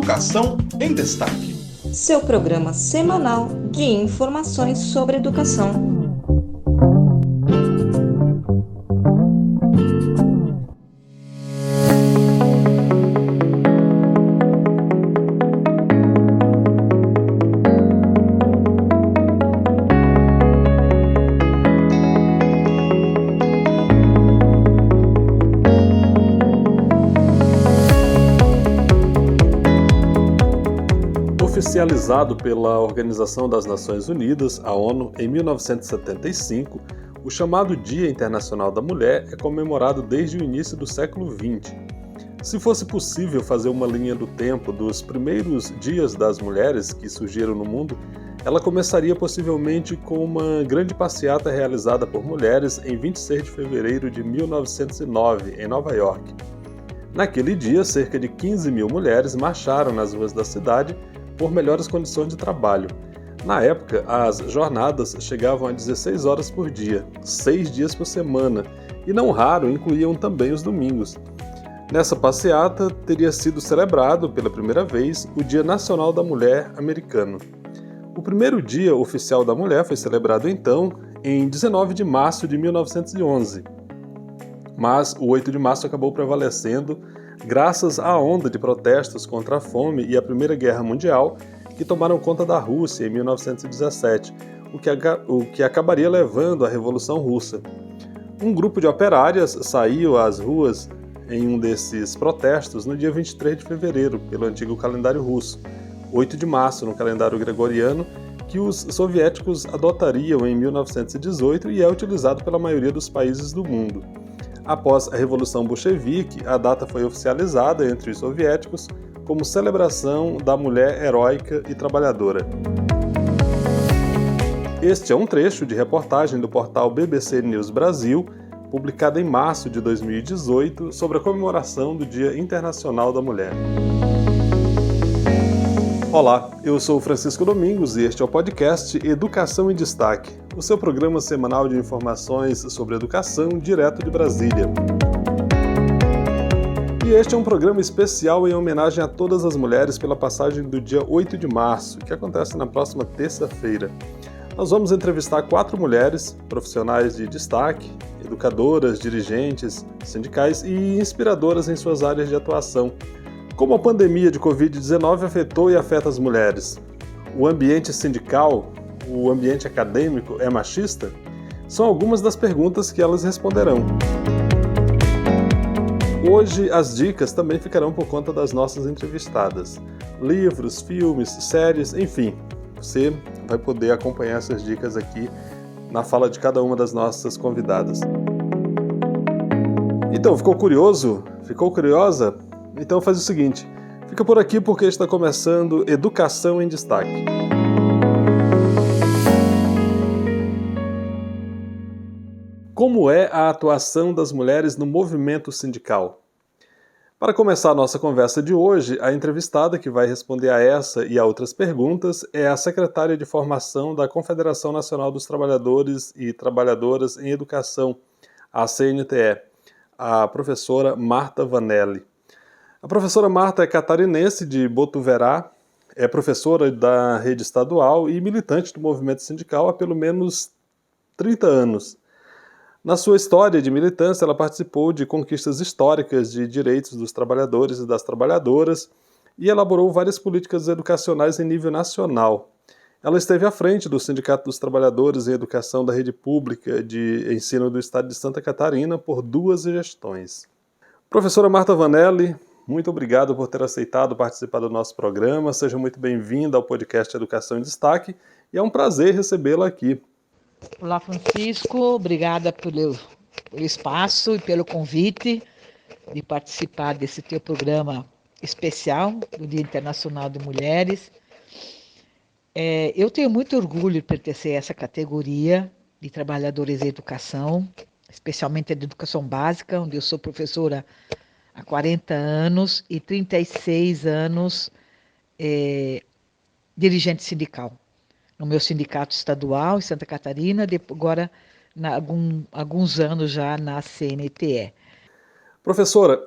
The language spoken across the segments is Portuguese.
Educação em Destaque. Seu programa semanal de informações sobre educação. Oficializado pela Organização das Nações Unidas, a ONU, em 1975, o chamado Dia Internacional da Mulher é comemorado desde o início do século XX. Se fosse possível fazer uma linha do tempo dos primeiros dias das mulheres que surgiram no mundo, ela começaria possivelmente com uma grande passeata realizada por mulheres em 26 de fevereiro de 1909, em Nova York. Naquele dia, cerca de 15 mil mulheres marcharam nas ruas da cidade por melhores condições de trabalho. Na época, as jornadas chegavam a 16 horas por dia, 6 dias por semana, e não raro incluíam também os domingos. Nessa passeata, teria sido celebrado pela primeira vez o Dia Nacional da Mulher americano. O primeiro Dia Oficial da Mulher foi celebrado então em 19 de março de 1911. Mas o 8 de março acabou prevalecendo graças à onda de protestos contra a fome e a Primeira Guerra Mundial que tomaram conta da Rússia em 1917, o que acabaria levando à Revolução Russa. Um grupo de operárias saiu às ruas em um desses protestos no dia 23 de fevereiro, pelo antigo calendário russo, 8 de março no calendário gregoriano, que os soviéticos adotariam em 1918 e é utilizado pela maioria dos países do mundo. Após a Revolução Bolchevique, a data foi oficializada entre os soviéticos como celebração da mulher heróica e trabalhadora. Este é um trecho de reportagem do portal BBC News Brasil, publicada em março de 2018, sobre a comemoração do Dia Internacional da Mulher. Olá, eu sou Francisco Domingos e este é o podcast Educação em Destaque, o seu programa semanal de informações sobre educação direto de Brasília. E este é um programa especial em homenagem a todas as mulheres pela passagem do dia 8 de março, que acontece na próxima terça-feira. Nós vamos entrevistar 4 mulheres, profissionais de destaque, educadoras, dirigentes, sindicais e inspiradoras em suas áreas de atuação. Como a pandemia de Covid-19 afetou e afeta as mulheres? O ambiente sindical, o ambiente acadêmico é machista? São algumas das perguntas que elas responderão. Hoje as dicas também ficarão por conta das nossas entrevistadas. Livros, filmes, séries, enfim, você vai poder acompanhar essas dicas aqui na fala de cada uma das nossas convidadas. Então, ficou curioso? Ficou curiosa? Então faz o seguinte, fica por aqui porque está começando Educação em Destaque. Como é a atuação das mulheres no movimento sindical? Para começar a nossa conversa de hoje, a entrevistada que vai responder a essa e a outras perguntas é a secretária de Formação da Confederação Nacional dos Trabalhadores e Trabalhadoras em Educação, a CNTE, a professora Marta Vanelli. A professora Marta é catarinense de Botuverá, é professora da rede estadual e militante do movimento sindical há pelo menos 30 anos. Na sua história de militância, ela participou de conquistas históricas de direitos dos trabalhadores e das trabalhadoras e elaborou várias políticas educacionais em nível nacional. Ela esteve à frente do Sindicato dos Trabalhadores em Educação da Rede Pública de Ensino do Estado de Santa Catarina por 2 gestões. Professora Marta Vanelli, muito obrigado por ter aceitado participar do nosso programa. Seja muito bem-vinda ao podcast Educação em Destaque e é um prazer recebê-la aqui. Olá, Francisco. Obrigada pelo espaço e pelo convite de participar desse teu programa especial do Dia Internacional de Mulheres. Eu tenho muito orgulho de pertencer a essa categoria de trabalhadores em educação, especialmente de educação básica, onde eu sou professora há 40 anos e 36 anos dirigente sindical. No meu sindicato estadual, em Santa Catarina, agora alguns anos já na CNTE. Professora,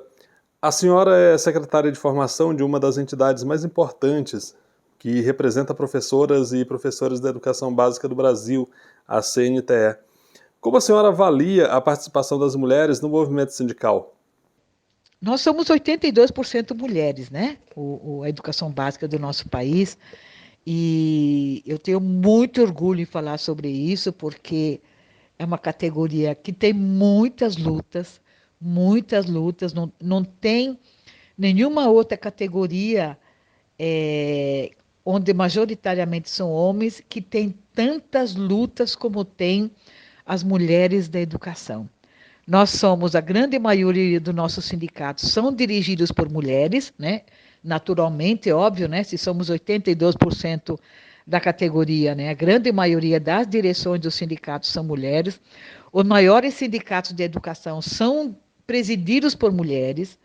A senhora é secretária de formação de uma das entidades mais importantes que representa professoras e professores da educação básica do Brasil, a CNTE. Como a senhora avalia a participação das mulheres no movimento sindical? Nós somos 82% mulheres, né? A educação básica do nosso país. E eu tenho muito orgulho em falar sobre isso, porque é uma categoria que tem muitas lutas, não tem nenhuma outra categoria onde majoritariamente são homens que tem tantas lutas como tem as mulheres da educação. Nós somos, a grande maioria dos nossos sindicatos são dirigidos por mulheres, né? Naturalmente, óbvio, né? Se somos 82% da categoria, né? A grande maioria das direções dos sindicatos são mulheres. Os maiores sindicatos de educação são presididos por mulheres,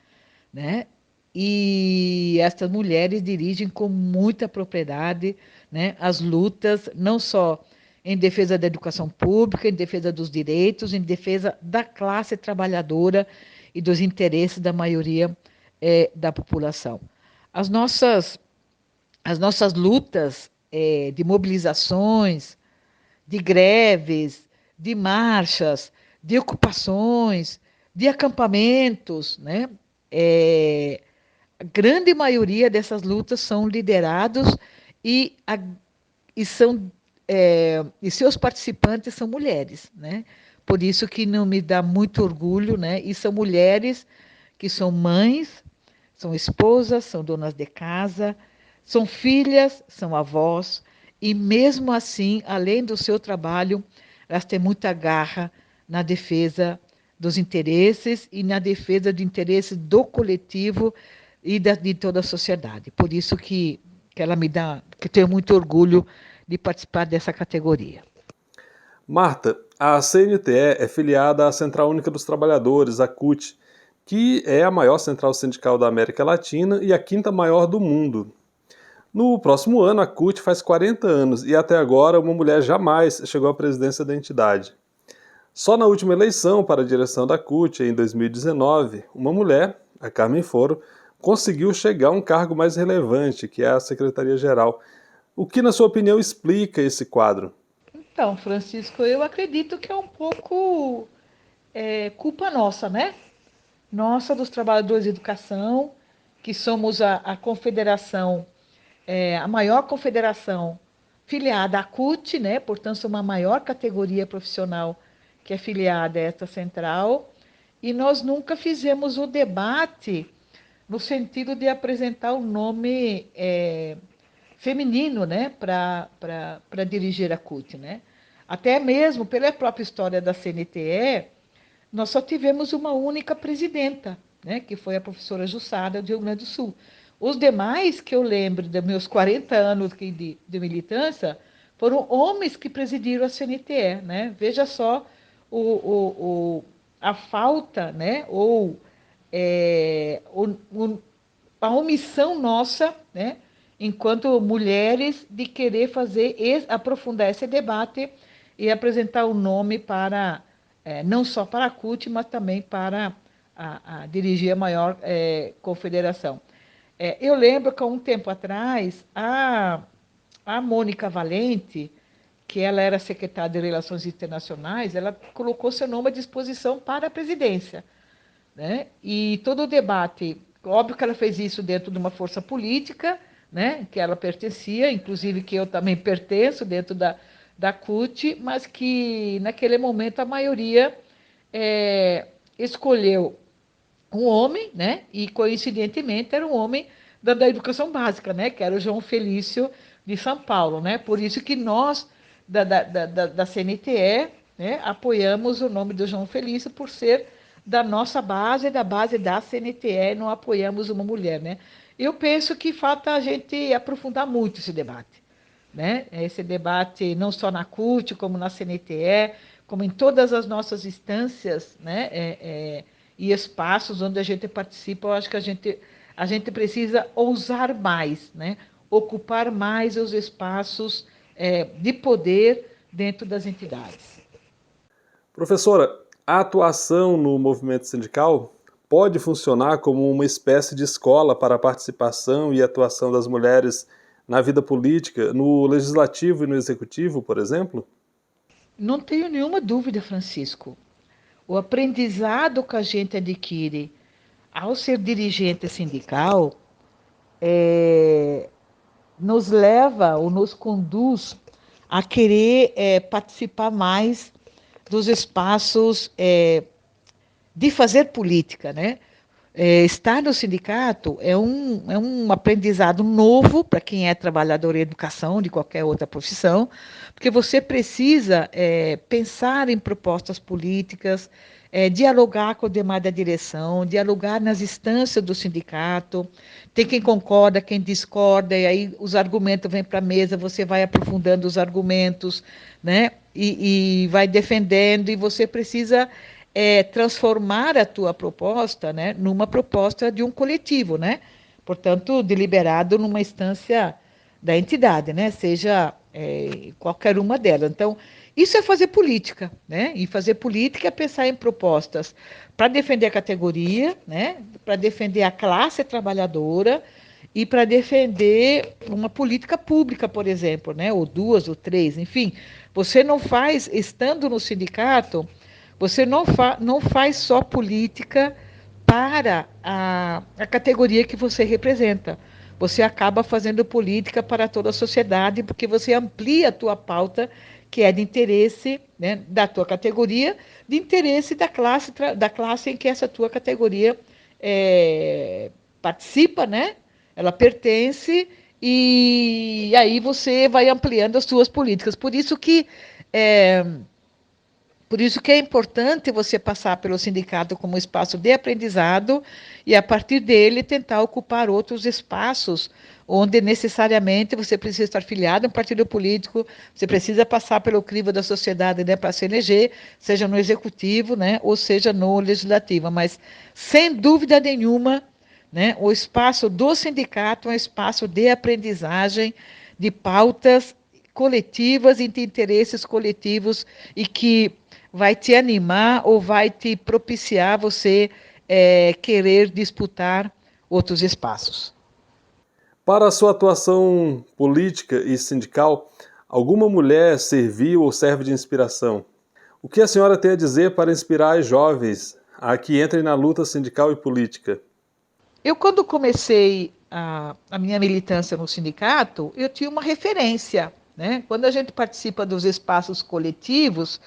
né? E estas mulheres dirigem com muita propriedade, né, as lutas, não só em defesa da educação pública, em defesa dos direitos, em defesa da classe trabalhadora e dos interesses da maioria da população. As nossas lutas de mobilizações, de greves, de marchas, de ocupações, de acampamentos, né? A grande maioria dessas lutas são liderados e, e seus participantes são mulheres, né? Por isso que não me dá muito orgulho, né? E são mulheres que são mães, são esposas, são donas de casa, são filhas, são avós, e mesmo assim, além do seu trabalho, elas têm muita garra na defesa dos interesses e na defesa do interesse do coletivo e de toda a sociedade. Por isso que ela me dá, que eu tenho muito orgulho de participar dessa categoria. Marta, a CNTE é filiada à Central Única dos Trabalhadores, a CUT, que é a maior central sindical da América Latina e a quinta maior do mundo. No próximo ano, a CUT faz 40 anos e até agora uma mulher jamais chegou à presidência da entidade. Só na última eleição para a direção da CUT, em 2019, uma mulher, a Carmen Foro, conseguiu chegar a um cargo mais relevante, que é a Secretaria-Geral. O que, na sua opinião, explica esse quadro? Então, Francisco, eu acredito que é um pouco culpa nossa, né? Nossa, dos trabalhadores de educação, que somos a confederação, a maior confederação filiada à CUT, né? Portanto, somos a maior categoria profissional que é filiada a esta central, e nós nunca fizemos o debate no sentido de apresentar o nome feminino, né, para dirigir a CUT, né? Até mesmo pela própria história da CNTE, nós só tivemos uma única presidenta, né, que foi a professora Jussara, do Rio Grande do Sul. Os demais, que eu lembro dos meus 40 anos de militância, foram homens que presidiram a CNTE, né? Veja só a falta, né, ou a omissão nossa, né, enquanto mulheres, de querer aprofundar esse debate e apresentar o nome para, não só para a CUT, mas também para dirigir a maior confederação. Eu lembro que há um tempo atrás, a Mônica Valente, que ela era secretária de Relações Internacionais, ela colocou seu nome à disposição para a presidência, né? E todo o debate, óbvio que ela fez isso dentro de uma força política, né, que ela pertencia, inclusive que eu também pertenço dentro da CUT, mas que naquele momento a maioria escolheu um homem, né, e coincidentemente era um homem da educação básica, né, que era o João Felício de São Paulo, né? Por isso que nós da CNTE, né, apoiamos o nome do João Felício por ser da nossa base, da base da CNTE, não apoiamos uma mulher, né? Eu penso que falta a gente aprofundar muito esse debate, né? Esse debate não só na CUT, como na CNTE, como em todas as nossas instâncias, né? E espaços onde a gente participa, eu acho que a gente precisa ousar mais, né? Ocupar mais os espaços de poder dentro das entidades. Professora, a atuação no movimento sindical pode funcionar como uma espécie de escola para a participação e atuação das mulheres na vida política, no legislativo e no executivo, por exemplo? Não tenho nenhuma dúvida, Francisco. O aprendizado que a gente adquire ao ser dirigente sindical nos leva ou nos conduz a querer participar mais dos espaços de fazer política, né? Estar no sindicato é um aprendizado novo para quem é trabalhador em educação, de qualquer outra profissão, porque você precisa pensar em propostas políticas, dialogar com o demais da direção, dialogar nas instâncias do sindicato, tem quem concorda, quem discorda, e aí os argumentos vêm para a mesa, você vai aprofundando os argumentos, né? E vai defendendo, e você precisa transformar a tua proposta, né, numa proposta de um coletivo, né? Portanto, deliberado numa instância da entidade, né? Seja qualquer uma delas. Então, isso é fazer política, né? E fazer política é pensar em propostas para defender a categoria, né? Para defender a classe trabalhadora e para defender uma política pública, por exemplo, né? Ou duas, ou três, enfim. Você não faz, estando no sindicato, você não faz só política para a categoria que você representa. Você acaba fazendo política para toda a sociedade, porque você amplia a tua pauta, que é de interesse, né, da tua categoria, de interesse da classe em que essa tua categoria participa, né? Ela pertence, e aí você vai ampliando as suas políticas. Por isso que é importante você passar pelo sindicato como espaço de aprendizado e, a partir dele, tentar ocupar outros espaços onde necessariamente você precisa estar filiado a um partido político, você precisa passar pelo crivo da sociedade, né, para se eleger, seja no executivo, né, ou seja no legislativo. Mas, sem dúvida nenhuma, né, o espaço do sindicato é um espaço de aprendizagem, de pautas coletivas e de interesses coletivos, e que vai te animar ou vai te propiciar você querer disputar outros espaços. Para a sua atuação política e sindical, alguma mulher serviu ou serve de inspiração? O que a senhora tem a dizer para inspirar as jovens a que entrem na luta sindical e política? Eu, quando comecei a minha militância no sindicato, eu tinha uma referência, né? Quando a gente participa dos espaços coletivos,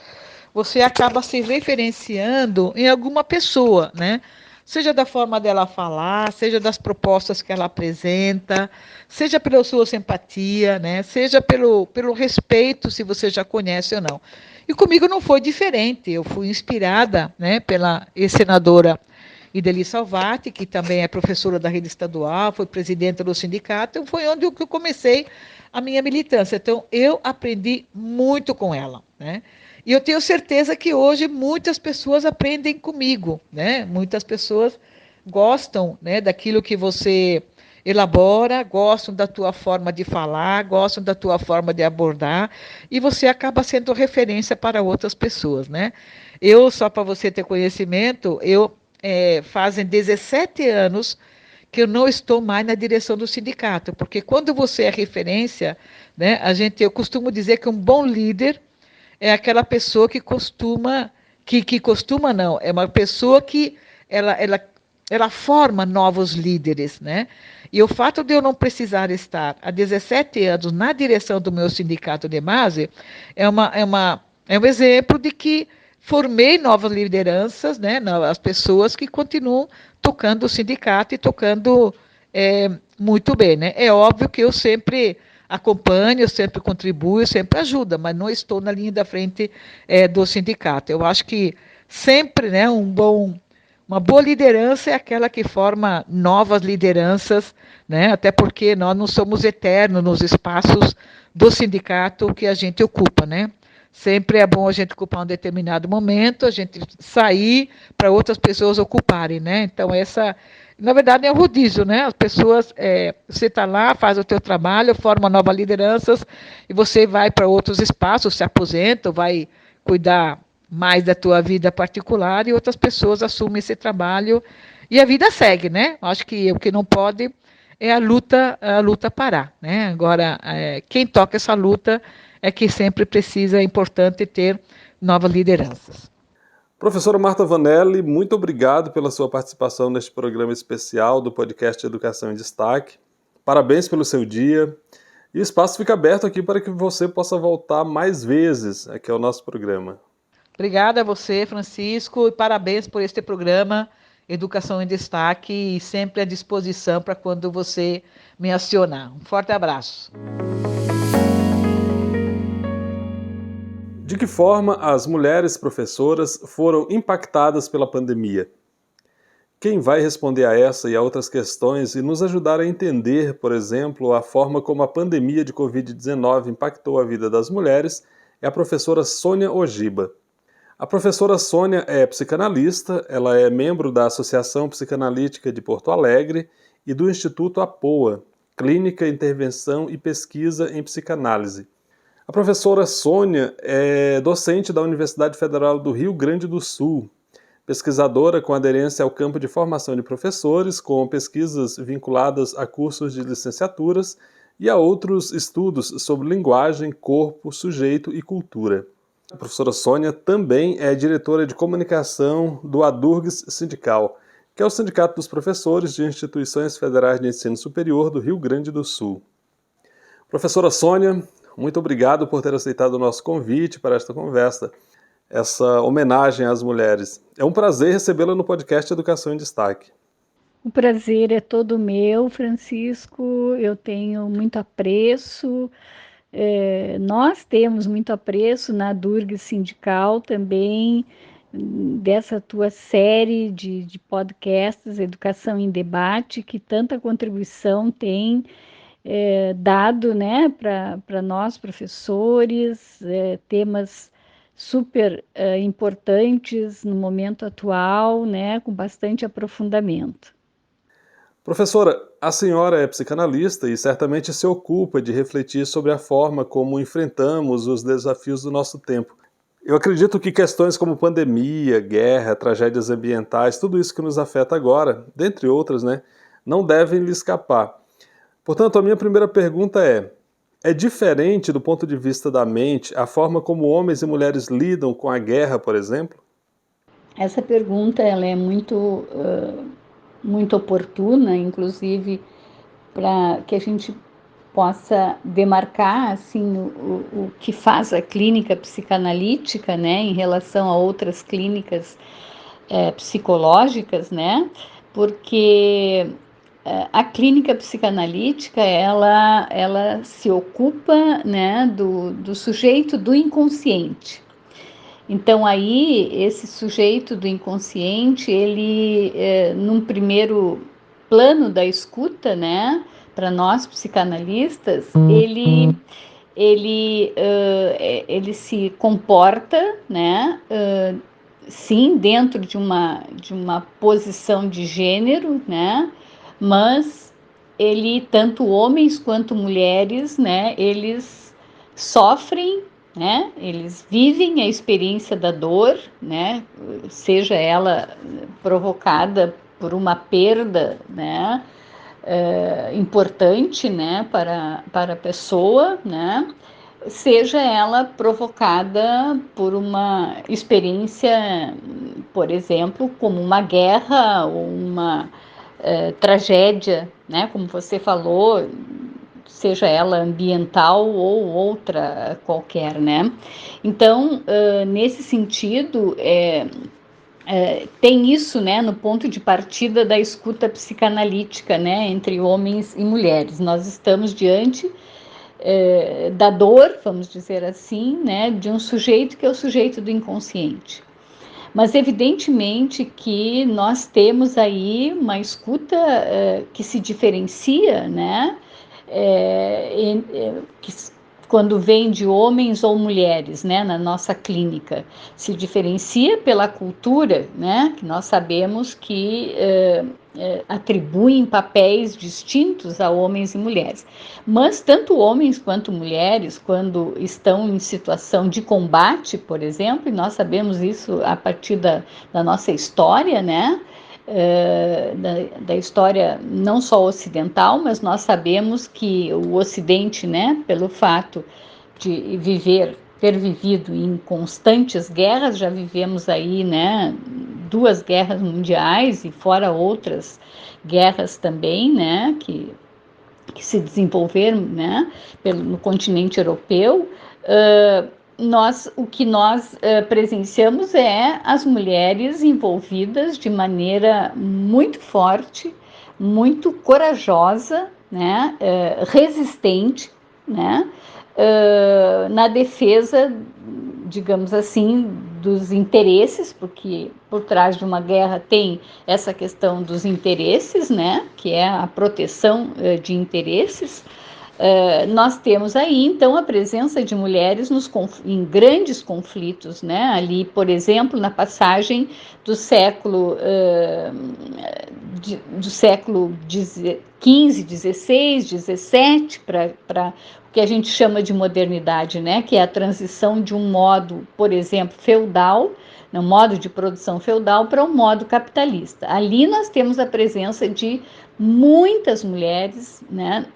você acaba se referenciando em alguma pessoa, né? Seja da forma dela falar, seja das propostas que ela apresenta, seja pela sua simpatia, né? Seja pelo respeito, se você já conhece ou não. E comigo não foi diferente. Eu fui inspirada, né, pela ex-senadora Ideli Salvati, que também é professora da rede estadual, foi presidenta do sindicato, então foi onde eu comecei a minha militância. Então, eu aprendi muito com ela, né? E eu tenho certeza que hoje muitas pessoas aprendem comigo, né? Muitas pessoas gostam, né, daquilo que você elabora, gostam da tua forma de falar, gostam da tua forma de abordar, e você acaba sendo referência para outras pessoas, né? Eu, só para você ter conhecimento, fazem 17 anos que eu não estou mais na direção do sindicato, porque quando você é referência, né, eu costumo dizer que um bom líder é aquela pessoa que costuma não, é uma pessoa que ela forma novos líderes, né? E o fato de eu não precisar estar há 17 anos na direção do meu sindicato de base é um exemplo de que formei novas lideranças, né? As pessoas que continuam tocando o sindicato e tocando muito bem, né? É óbvio que eu sempre acompanho, eu sempre contribuo, eu sempre ajudo, mas não estou na linha da frente do sindicato. Eu acho que sempre, né, uma boa liderança é aquela que forma novas lideranças, né? Até porque nós não somos eternos nos espaços do sindicato que a gente ocupa, né? Sempre é bom a gente ocupar um determinado momento, a gente sair para outras pessoas ocuparem, né? Então, na verdade, é um rodízio, né? As pessoas, você está lá, faz o teu trabalho, forma novas lideranças, e você vai para outros espaços, se aposenta, vai cuidar mais da tua vida particular, e outras pessoas assumem esse trabalho E a vida segue, né? Acho que o que não pode é a luta parar, né? Agora, quem toca essa luta é que sempre precisa, é importante ter novas lideranças. Professora Marta Vanelli, muito obrigado pela sua participação neste programa especial do podcast Educação em Destaque. Parabéns pelo seu dia. E o espaço fica aberto aqui para que você possa voltar mais vezes aqui ao nosso programa. Obrigada a você, Francisco, e parabéns por este programa Educação em Destaque e sempre à disposição para quando você me acionar. Um forte abraço. De que forma as mulheres professoras foram impactadas pela pandemia? Quem vai responder a essa e a outras questões e nos ajudar a entender, por exemplo, a forma como a pandemia de Covid-19 impactou a vida das mulheres é a professora Sônia Ojiba. A professora Sônia é psicanalista, ela é membro da Associação Psicanalítica de Porto Alegre e do Instituto APOA, Clínica, Intervenção e Pesquisa em Psicanálise. A professora Sônia é docente da Universidade Federal do Rio Grande do Sul, pesquisadora com aderência ao campo de formação de professores, com pesquisas vinculadas a cursos de licenciaturas e a outros estudos sobre linguagem, corpo, sujeito e cultura. A professora Sônia também é diretora de comunicação do ADURGS Sindical, que é o Sindicato dos Professores de Instituições Federais de Ensino Superior do Rio Grande do Sul. Professora Sônia, muito obrigado por ter aceitado o nosso convite para esta conversa, essa homenagem às mulheres. É um prazer recebê-la no podcast Educação em Destaque. O prazer é todo meu, Francisco. Eu tenho muito apreço. Nós temos muito apreço na Durg Sindical também, dessa tua série de podcasts, Educação em Debate, que tanta contribuição tem dado, né, para nós professores, temas super importantes no momento atual, né, com bastante aprofundamento. Professora, a senhora é psicanalista e certamente se ocupa de refletir sobre a forma como enfrentamos os desafios do nosso tempo. Eu acredito que questões como pandemia, guerra, tragédias ambientais, tudo isso que nos afeta agora, dentre outras, né, não devem lhe escapar. Portanto, a minha primeira pergunta é diferente do ponto de vista da mente a forma como homens e mulheres lidam com a guerra, por exemplo? Essa pergunta ela é muito oportuna, inclusive, para que a gente possa demarcar assim, o que faz a clínica psicanalítica, né, em relação a outras clínicas psicológicas, né, porque a clínica psicanalítica, ela se ocupa, né, do sujeito do inconsciente. Então, aí, esse sujeito do inconsciente, ele, num primeiro plano da escuta, né, para nós psicanalistas, ele se comporta, né, sim, dentro de uma posição de gênero, né, mas ele, tanto homens quanto mulheres, né, eles sofrem, né, eles vivem a experiência da dor, né, seja ela provocada por uma perda, né, importante, né, para a pessoa, né, seja ela provocada por uma experiência, por exemplo, como uma guerra ou uma tragédia, né, como você falou, seja ela ambiental ou outra qualquer, né? Então, nesse sentido, tem isso, né, no ponto de partida da escuta psicanalítica, né, entre homens e mulheres. Nós estamos diante da dor, vamos dizer assim, né, de um sujeito que é o sujeito do inconsciente. Mas, evidentemente, que nós temos aí uma escuta que se diferencia, né, quando vem de homens ou mulheres, né, na nossa clínica. Se diferencia pela cultura, né, que nós sabemos que atribuem papéis distintos a homens e mulheres. Mas tanto homens quanto mulheres, quando estão em situação de combate, por exemplo, e nós sabemos isso a partir da nossa história, né, da história não só ocidental, mas nós sabemos que o Ocidente, né, pelo fato de ter vivido em constantes guerras, já vivemos aí, né, 2 guerras mundiais e fora outras guerras também, né, que se desenvolveram, né, no continente europeu. O que nós presenciamos é as mulheres envolvidas de maneira muito forte, muito corajosa, né, resistente, né, na defesa, digamos assim, dos interesses, porque por trás de uma guerra tem essa questão dos interesses, né, que é a proteção de interesses. Nós temos aí, então, a presença de mulheres em grandes conflitos, né? Ali, por exemplo, na passagem do século XV, XVI, XVII para o que a gente chama de modernidade, né? Que é a transição de um modo, por exemplo, feudal, um modo de produção feudal para um modo capitalista. Ali nós temos a presença de muitas mulheres, né,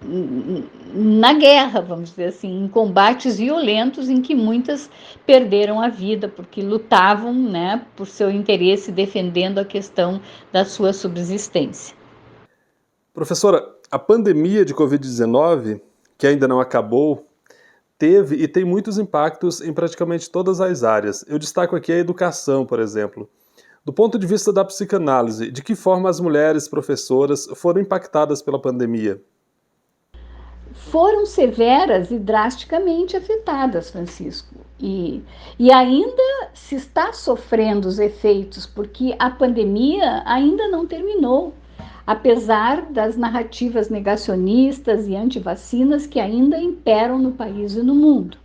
na guerra, vamos dizer assim, em combates violentos em que muitas perderam a vida porque lutavam, né, por seu interesse, defendendo a questão da sua subsistência. Professora, a pandemia de Covid-19, que ainda não acabou, teve e tem muitos impactos em praticamente todas as áreas. Eu destaco aqui a educação, por exemplo. Do ponto de vista da psicanálise, de que forma as mulheres professoras foram impactadas pela pandemia? Foram severas e drasticamente afetadas, Francisco. E ainda se está sofrendo os efeitos, porque a pandemia ainda não terminou, apesar das narrativas negacionistas e antivacinas que ainda imperam no país e no mundo.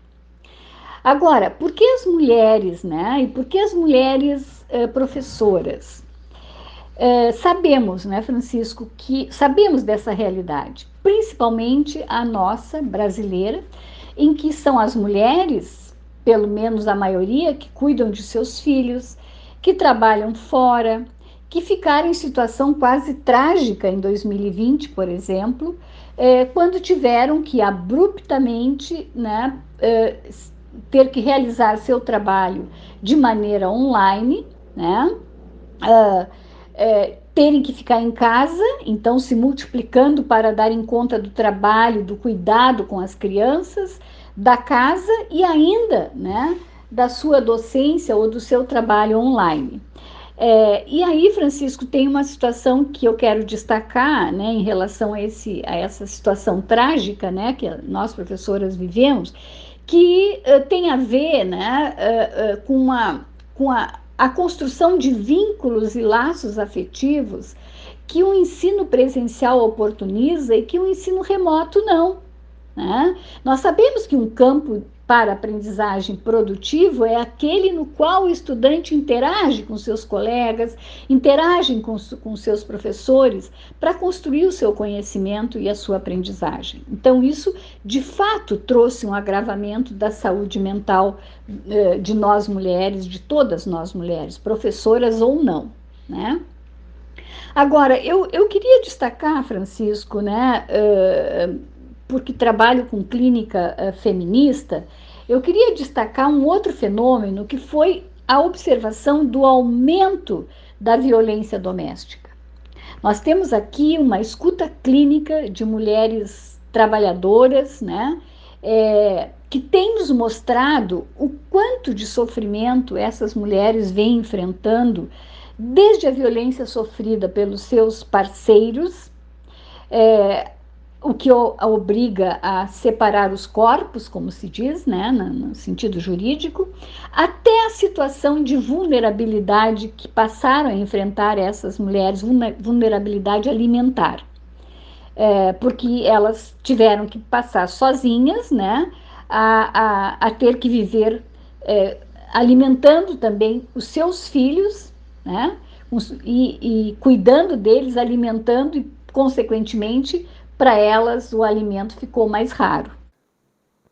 Agora, por que as mulheres, né? E por que as mulheres professoras? Sabemos, né, Francisco, que sabemos dessa realidade, principalmente a nossa brasileira, em que são as mulheres, pelo menos a maioria, que cuidam de seus filhos, que trabalham fora, que ficaram em situação quase trágica em 2020, por exemplo, quando tiveram que abruptamente, né, ter que realizar seu trabalho de maneira online, né, terem que ficar em casa, então se multiplicando para darem conta do trabalho, do cuidado com as crianças, da casa e ainda, né, da sua docência ou do seu trabalho online. E aí, Francisco, tem uma situação que eu quero destacar, né, em relação a essa situação trágica, né, que nós professoras vivemos, que tem a ver, né, com a construção de vínculos e laços afetivos que o ensino presencial oportuniza e que o ensino remoto não, né? Nós sabemos que um campo para aprendizagem produtivo é aquele no qual o estudante interage com seus colegas, interage com seus professores para construir o seu conhecimento e a sua aprendizagem. Então, isso, de fato, trouxe um agravamento da saúde mental de nós mulheres, de todas nós mulheres, professoras ou não, né? Agora, eu queria destacar, Francisco, né, porque trabalho com clínica feminista, eu queria destacar um outro fenômeno que foi a observação do aumento da violência doméstica. Nós temos aqui uma escuta clínica de mulheres trabalhadoras, né, que tem nos mostrado o quanto de sofrimento essas mulheres vêm enfrentando, desde a violência sofrida pelos seus parceiros, o que a obriga a separar os corpos, como se diz, né, no sentido jurídico, até a situação de vulnerabilidade que passaram a enfrentar essas mulheres, vulnerabilidade alimentar. Porque elas tiveram que passar sozinhas, né, a ter que viver alimentando também os seus filhos, né, e cuidando deles, alimentando e, consequentemente, para elas o alimento ficou mais raro.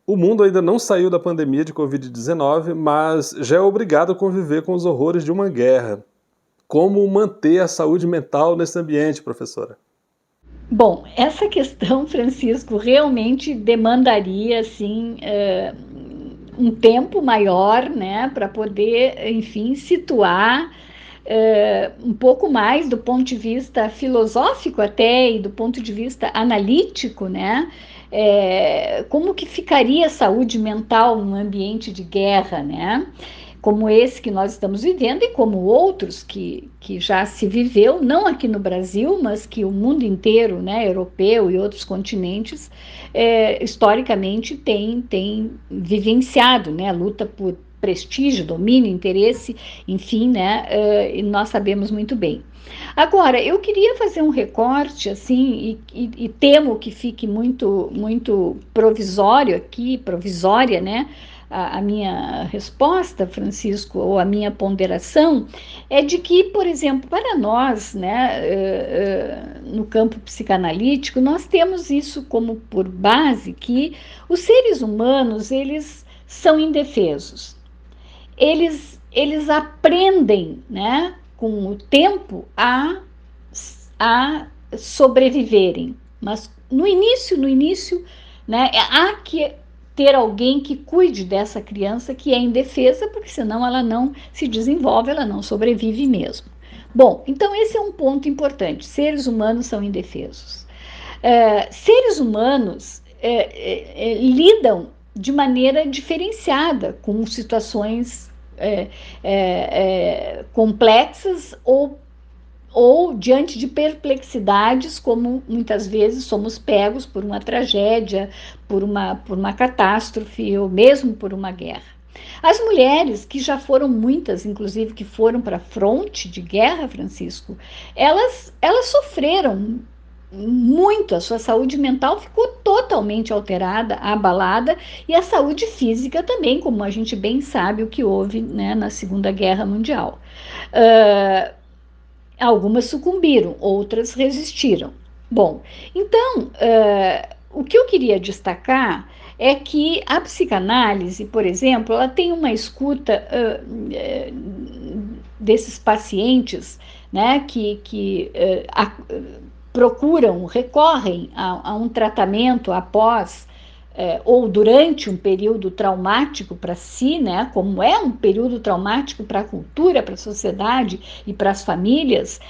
O mundo ainda não saiu da pandemia de Covid-19, mas já é obrigado a conviver com os horrores de uma guerra. como manter a saúde mental nesse ambiente, professora? Bom, essa questão, Francisco, realmente demandaria, assim, um tempo maior, né, para poder, enfim, situar um pouco mais do ponto de vista filosófico até e do ponto de vista analítico, né, como que ficaria a saúde mental num ambiente de guerra, né? Como esse que nós estamos vivendo e como outros que já se viveu, não aqui no Brasil, mas que o mundo inteiro, né, europeu e outros continentes, historicamente tem vivenciado, né, a luta por prestígio, domínio, interesse, enfim, né, e nós sabemos muito bem. Agora, eu queria fazer um recorte, assim, e temo que fique muito provisório aqui, provisória, né, a minha resposta, Francisco, ou a minha ponderação, é de que, por exemplo, para nós, né, no campo psicanalítico, nós temos isso como por base, que os seres humanos, eles são indefesos. Eles aprendem, né, com o tempo a sobreviverem, mas no início, né, há que ter alguém que cuide dessa criança que é indefesa, porque senão ela não se desenvolve, ela não sobrevive mesmo. Bom, então esse é um ponto importante. Seres humanos são indefesos. Seres humanos lidam de maneira diferenciada com situações complexas ou diante de perplexidades, como muitas vezes somos pegos por uma tragédia, por uma catástrofe ou mesmo por uma guerra. As mulheres, que já foram muitas, inclusive que foram para a fronte de guerra, Francisco, elas sofreram muito, a sua saúde mental ficou totalmente alterada, abalada, e a saúde física também, como a gente bem sabe o que houve, né, na Segunda Guerra Mundial. Algumas sucumbiram, outras resistiram. Bom, então, o que eu queria destacar é que a psicanálise, por exemplo, ela tem uma escuta desses pacientes, né, que procuram, recorrem a um tratamento após ou durante um período traumático para si, né, como é um período traumático para a cultura, para a sociedade e para as famílias,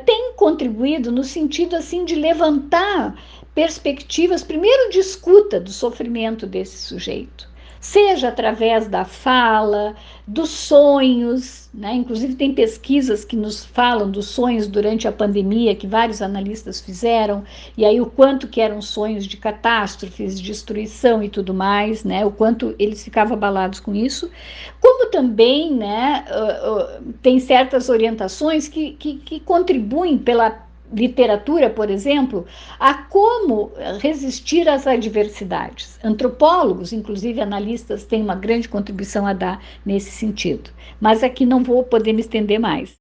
tem contribuído no sentido assim de levantar perspectivas, primeiro de escuta do sofrimento desse sujeito, seja através da fala, dos sonhos, né? Inclusive tem pesquisas que nos falam dos sonhos durante a pandemia, que vários analistas fizeram, e aí o quanto que eram sonhos de catástrofes, destruição e tudo mais, né? O quanto eles ficavam abalados com isso, como também, né, tem certas orientações que contribuem pela literatura, por exemplo, a como resistir às adversidades. Antropólogos, inclusive analistas, têm uma grande contribuição a dar nesse sentido. Mas aqui não vou poder me estender mais.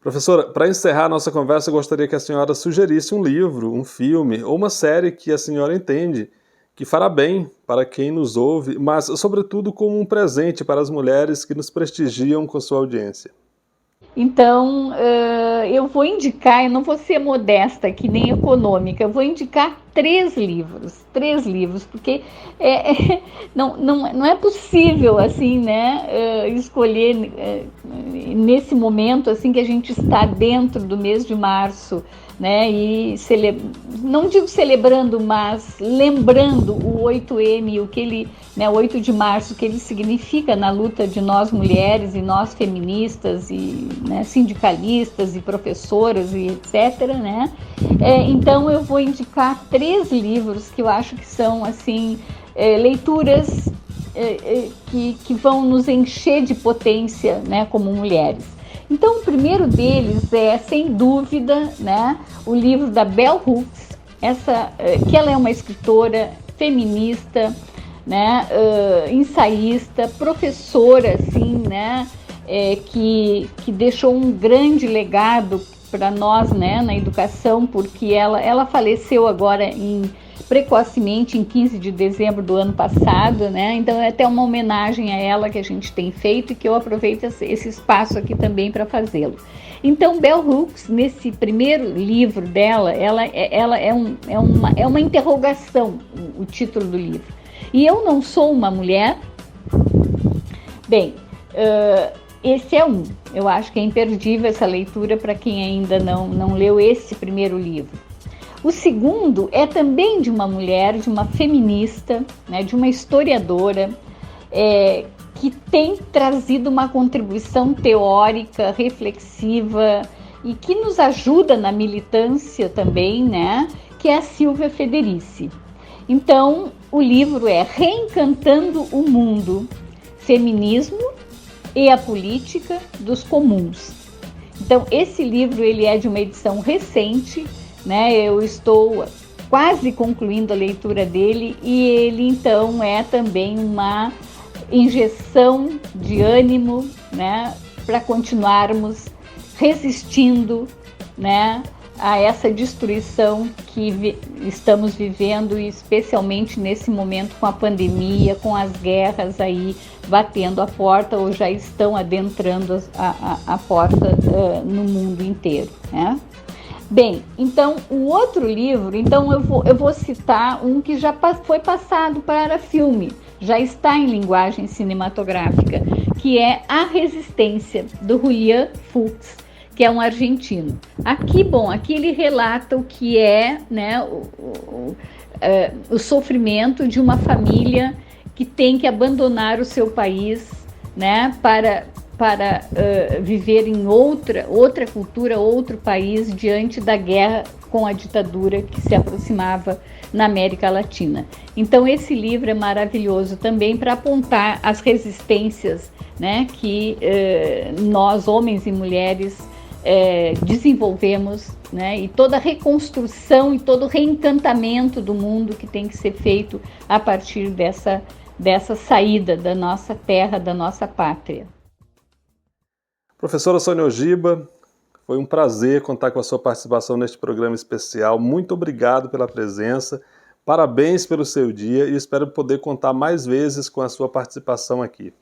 Professora, para encerrar a nossa conversa, eu gostaria que a senhora sugerisse um livro, um filme ou uma série que a senhora entende que fará bem para quem nos ouve, mas, sobretudo, como um presente para as mulheres que nos prestigiam com sua audiência. Então, eu vou indicar, eu não vou ser modesta aqui, nem econômica, eu vou indicar três livros, porque não é possível, assim, né, escolher nesse momento, assim, que a gente está dentro do mês de março, né, e não digo celebrando, mas lembrando o 8M, o que ele, né, 8 de março, o que ele significa na luta de nós mulheres e nós feministas e, né, sindicalistas e professoras e etc, né? Então eu vou indicar 3 livros que eu acho que são, assim, leituras que vão nos encher de potência, né, como mulheres. Então, o primeiro deles é, sem dúvida, né, o livro da Bell Hooks, que ela é uma escritora feminista, né, ensaísta, professora, assim, né, que deixou um grande legado para nós, né, na educação, porque ela faleceu agora precocemente em 15 de dezembro do ano passado, né? Então é até uma homenagem a ela que a gente tem feito e que eu aproveito esse espaço aqui também para fazê-lo. Então, Bell Hooks, nesse primeiro livro dela, ela é uma interrogação, o título do livro. E eu não sou uma mulher? Bem, esse é um. Eu acho que é imperdível essa leitura para quem ainda não leu esse primeiro livro. O segundo é também de uma mulher, de uma feminista, né, de uma historiadora, que tem trazido uma contribuição teórica, reflexiva e que nos ajuda na militância também, né, que é a Silvia Federici. Então, o livro é Reencantando o Mundo, Feminismo e a Política dos Comuns. Então, esse livro ele é de uma edição recente, né? Eu estou quase concluindo a leitura dele e ele, então, é também uma injeção de ânimo, né? Para continuarmos resistindo, né? A essa destruição que estamos vivendo, especialmente nesse momento com a pandemia, com as guerras aí batendo a porta ou já estão adentrando a porta no mundo inteiro, né? Bem, então o outro livro, então eu vou citar um que já foi passado para filme, já está em linguagem cinematográfica, que é A Resistência, do Julián Fuchs, que é um argentino. Aqui ele relata o que é, né, o sofrimento de uma família que tem que abandonar o seu país, né, para viver em outra cultura, outro país, diante da guerra com a ditadura que se aproximava na América Latina. Então esse livro é maravilhoso também para apontar as resistências, né, que nós, homens e mulheres, desenvolvemos, né, e toda a reconstrução e todo o reencantamento do mundo que tem que ser feito a partir dessa saída da nossa terra, da nossa pátria. Professora Sônia Ojiba, foi um prazer contar com a sua participação neste programa especial. Muito obrigado pela presença, parabéns pelo seu dia e espero poder contar mais vezes com a sua participação aqui.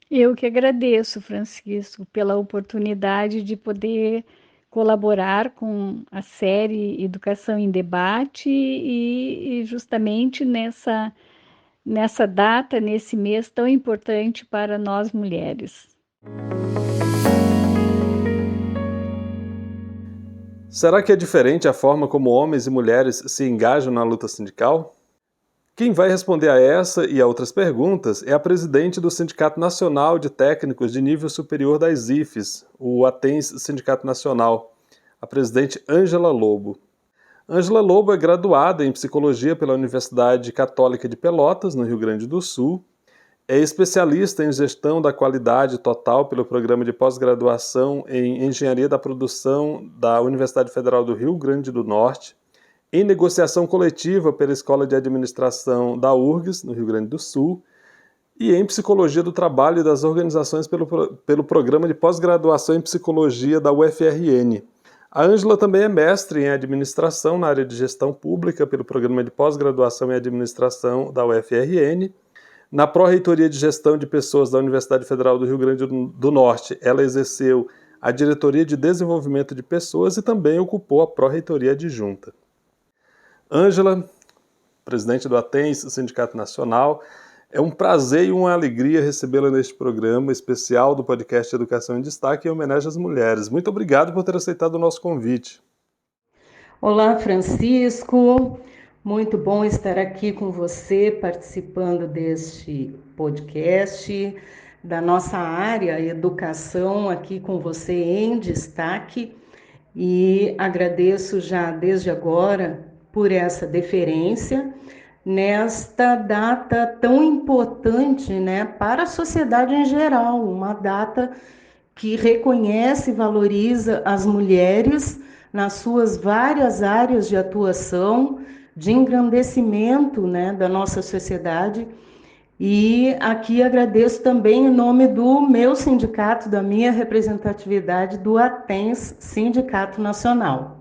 Eu que agradeço, Francisco, pela oportunidade de poder colaborar com a série Educação em Debate e justamente nessa data, nesse mês tão importante para nós mulheres. Será que é diferente a forma como homens e mulheres se engajam na luta sindical? Quem vai responder a essa e a outras perguntas é a presidente do Sindicato Nacional de Técnicos de Nível Superior das IFES, o ATENS Sindicato Nacional, a presidente Ângela Lobo. Ângela Lobo é graduada em Psicologia pela Universidade Católica de Pelotas, no Rio Grande do Sul, é especialista em Gestão da Qualidade Total pelo Programa de Pós-Graduação em Engenharia da Produção da Universidade Federal do Rio Grande do Norte, em Negociação Coletiva pela Escola de Administração da URGS, no Rio Grande do Sul, e em Psicologia do Trabalho e das Organizações pelo Programa de Pós-Graduação em Psicologia da UFRN. A Ângela também é mestre em Administração na área de Gestão Pública pelo Programa de Pós-Graduação em Administração da UFRN. Na Pró-Reitoria de Gestão de Pessoas da Universidade Federal do Rio Grande do Norte, ela exerceu a Diretoria de Desenvolvimento de Pessoas e também ocupou a Pró-Reitoria adjunta. Ângela, presidente do ATENS, Sindicato Nacional, é um prazer e uma alegria recebê-la neste programa especial do podcast Educação em Destaque em homenagem às mulheres. Muito obrigado por ter aceitado o nosso convite. Olá, Francisco. Muito bom estar aqui com você, participando deste podcast, da nossa área Educação, aqui com você em destaque. E agradeço já desde agora por essa deferência nesta data tão importante, né, para a sociedade em geral, uma data que reconhece e valoriza as mulheres nas suas várias áreas de atuação, de engrandecimento, né, da nossa sociedade. E aqui agradeço também em nome do meu sindicato, da minha representatividade, do ATENS Sindicato Nacional.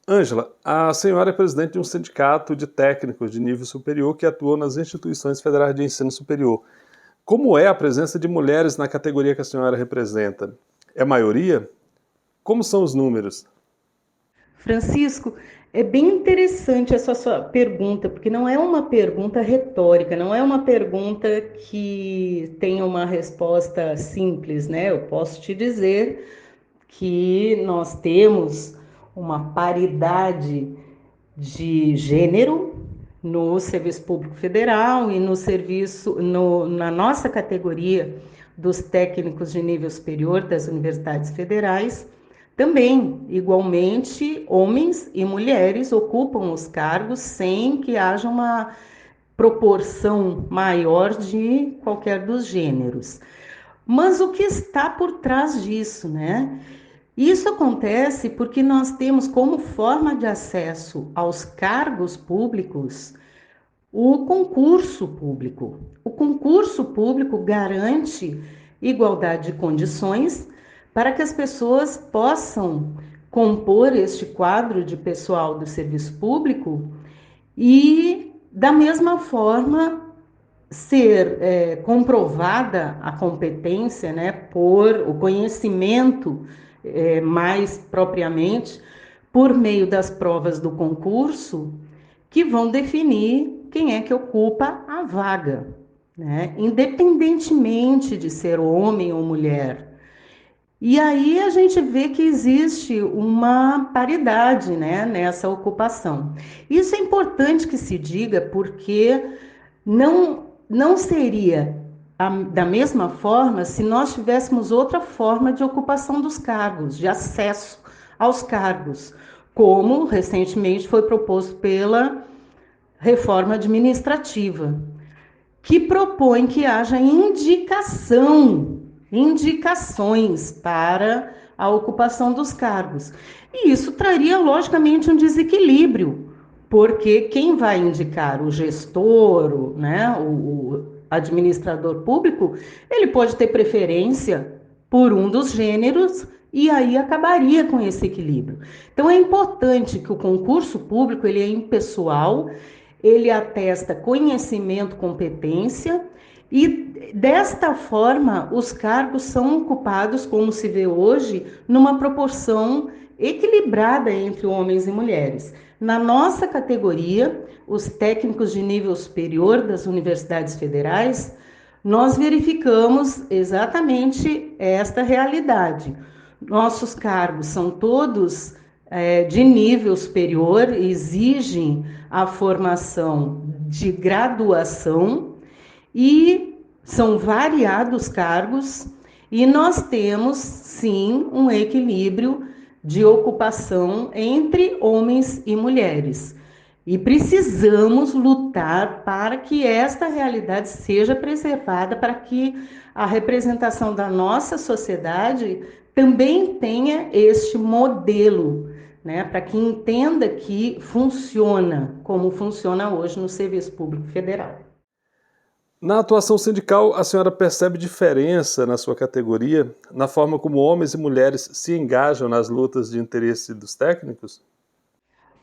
Ângela, a senhora é presidente de um sindicato de técnicos de nível superior que atua nas instituições federais de ensino superior. Como é a presença de mulheres na categoria que a senhora representa? É maioria? Como são os números? Francisco, é bem interessante essa sua pergunta, porque não é uma pergunta retórica, não é uma pergunta que tenha uma resposta simples, né? Eu posso te dizer que nós temos uma paridade de gênero no Serviço Público Federal e na nossa categoria dos técnicos de nível superior das universidades federais. Também, igualmente, homens e mulheres ocupam os cargos sem que haja uma proporção maior de qualquer dos gêneros. Mas o que está por trás disso, né? Isso acontece porque nós temos como forma de acesso aos cargos públicos o concurso público. O concurso público garante igualdade de condições para que as pessoas possam compor este quadro de pessoal do serviço público e, da mesma forma, ser comprovada a competência, né, por o conhecimento mais propriamente, por meio das provas do concurso, que vão definir quem é que ocupa a vaga, né, independentemente de ser homem ou mulher. E aí a gente vê que existe uma paridade, né, nessa ocupação. Isso é importante que se diga porque não seria da mesma forma se nós tivéssemos outra forma de ocupação dos cargos, de acesso aos cargos, como recentemente foi proposto pela reforma administrativa, que propõe que haja indicações para a ocupação dos cargos. E isso traria, logicamente, um desequilíbrio, porque quem vai indicar o gestor, o administrador público, ele pode ter preferência por um dos gêneros e aí acabaria com esse equilíbrio. Então é importante que o concurso público ele é impessoal, ele atesta conhecimento, competência e desta forma os cargos são ocupados, como se vê hoje, numa proporção equilibrada entre homens e mulheres. Na nossa categoria, os técnicos de nível superior das universidades federais, nós verificamos exatamente esta realidade. Nossos cargos são todos de nível superior, exigem a formação de graduação e são variados cargos e nós temos, sim, um equilíbrio de ocupação entre homens e mulheres. E precisamos lutar para que esta realidade seja preservada, para que a representação da nossa sociedade também tenha este modelo, né, para que entenda que funciona como funciona hoje no Serviço Público Federal. Na atuação sindical, a senhora percebe diferença na sua categoria, na forma como homens e mulheres se engajam nas lutas de interesse dos técnicos?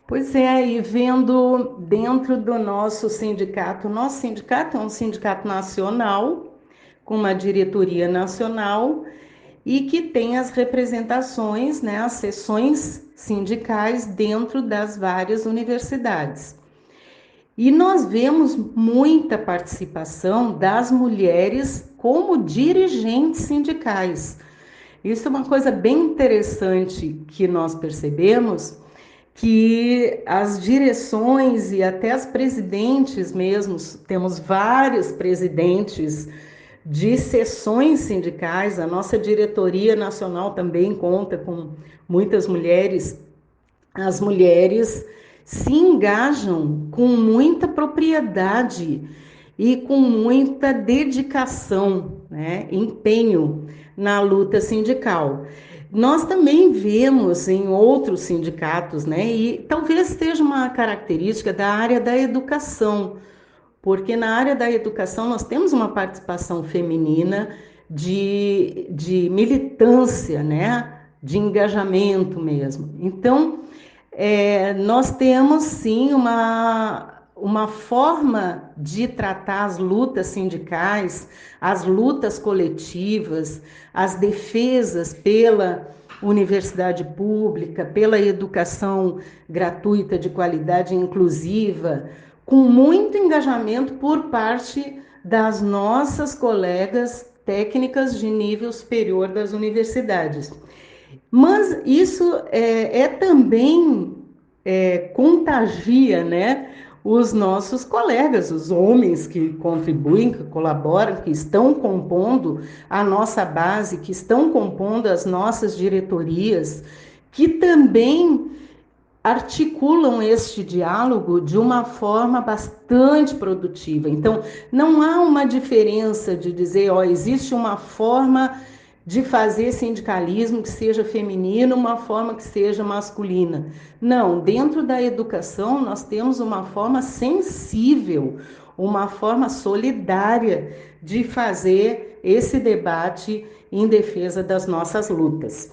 Pois é, e vendo dentro do nosso sindicato é um sindicato nacional, com uma diretoria nacional, e que tem as representações, né, as seções sindicais dentro das várias universidades. E nós vemos muita participação das mulheres como dirigentes sindicais. Isso é uma coisa bem interessante que nós percebemos, que as direções e até as presidentes mesmos, temos vários presidentes de seções sindicais, a nossa diretoria nacional também conta com muitas mulheres. As mulheres se engajam com muita propriedade e com muita dedicação, né, empenho na luta sindical. Nós também vemos em outros sindicatos, né, e talvez seja uma característica da área da educação, porque na área da educação nós temos uma participação feminina de militância, né, de engajamento mesmo. Então, nós temos sim uma forma de tratar as lutas sindicais, as lutas coletivas, as defesas pela universidade pública, pela educação gratuita de qualidade e inclusiva, com muito engajamento por parte das nossas colegas técnicas de nível superior das universidades. Mas isso também contagia, né, os nossos colegas, os homens que contribuem, que colaboram, que estão compondo a nossa base, que estão compondo as nossas diretorias, que também articulam este diálogo de uma forma bastante produtiva. Então, não há uma diferença de dizer, existe uma forma de fazer sindicalismo que seja feminino, uma forma que seja masculina. Não, dentro da educação nós temos uma forma sensível, uma forma solidária de fazer esse debate em defesa das nossas lutas.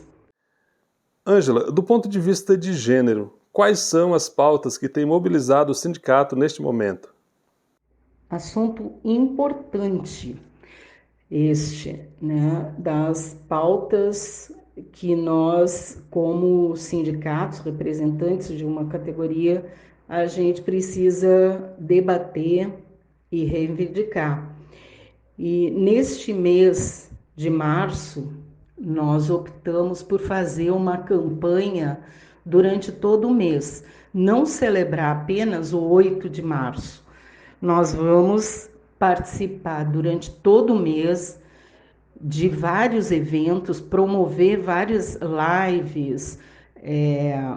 Ângela, do ponto de vista de gênero, quais são as pautas que têm mobilizado o sindicato neste momento? Assunto importante este, né, das pautas que nós, como sindicatos, representantes de uma categoria, a gente precisa debater e reivindicar. E neste mês de março, nós optamos por fazer uma campanha durante todo o mês, não celebrar apenas o 8 de março. Nós vamos participar durante todo o mês de vários eventos, promover várias lives,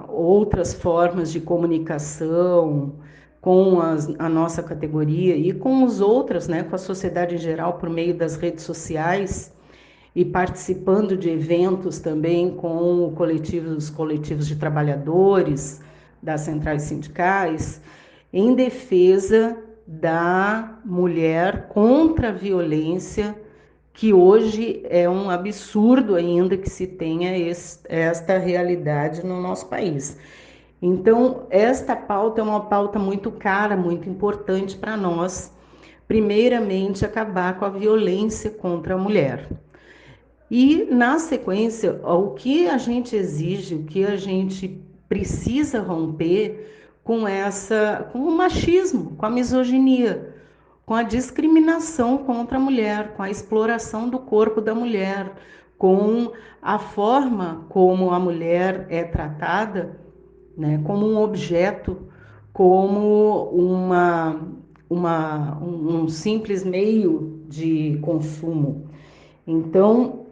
outras formas de comunicação com a nossa categoria e com os outros, né, com a sociedade em geral, por meio das redes sociais, e participando de eventos também com os coletivos de trabalhadores, das centrais sindicais, em defesa da mulher contra a violência, que hoje é um absurdo ainda que se tenha esta realidade no nosso país. Então, esta pauta é uma pauta muito cara, muito importante para nós. Primeiramente, acabar com a violência contra a mulher. E, na sequência, o que a gente exige, o que a gente precisa romper com o machismo, com a misoginia, com a discriminação contra a mulher, com a exploração do corpo da mulher, com a forma como a mulher é tratada, né, como um objeto, como um simples meio de consumo. Então,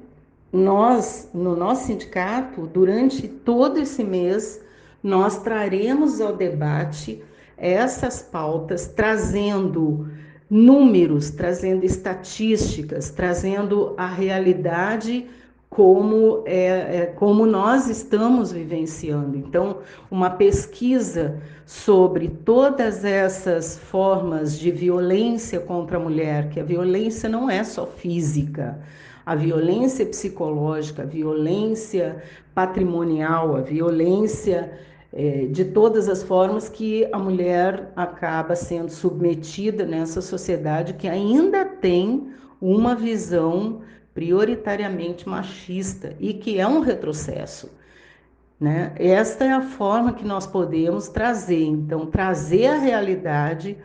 nós, no nosso sindicato, durante todo esse mês, nós traremos ao debate essas pautas, trazendo números, trazendo estatísticas, trazendo a realidade como nós estamos vivenciando. Então, uma pesquisa sobre todas essas formas de violência contra a mulher, que a violência não é só física, a violência psicológica, a violência patrimonial, a violência de todas as formas que a mulher acaba sendo submetida nessa sociedade que ainda tem uma visão prioritariamente machista e que é um retrocesso, né? Esta é a forma que nós podemos trazer, então, trazer a realidade,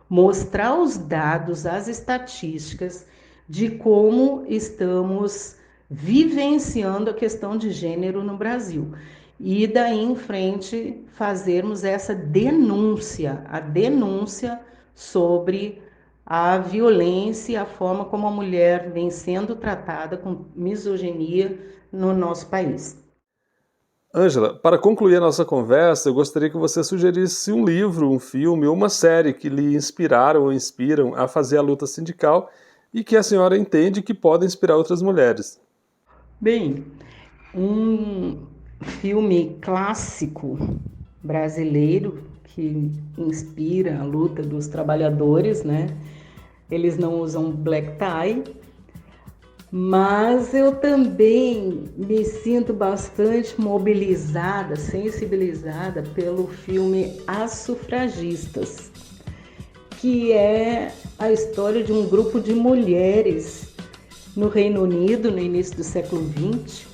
mostrar os dados, as estatísticas de como estamos vivenciando a questão de gênero no Brasil. E daí em frente fazermos essa denúncia, a denúncia sobre a violência e a forma como a mulher vem sendo tratada com misoginia no nosso país. Ângela, para concluir a nossa conversa, eu gostaria que você sugerisse um livro, um filme ou uma série que lhe inspiraram ou inspiram a fazer a luta sindical e que a senhora entende que podem inspirar outras mulheres. Bem, um filme clássico brasileiro que inspira a luta dos trabalhadores, né? Eles não usam black tie, mas eu também me sinto bastante mobilizada, sensibilizada pelo filme As Sufragistas, que é a história de um grupo de mulheres no Reino Unido, no início do século XX,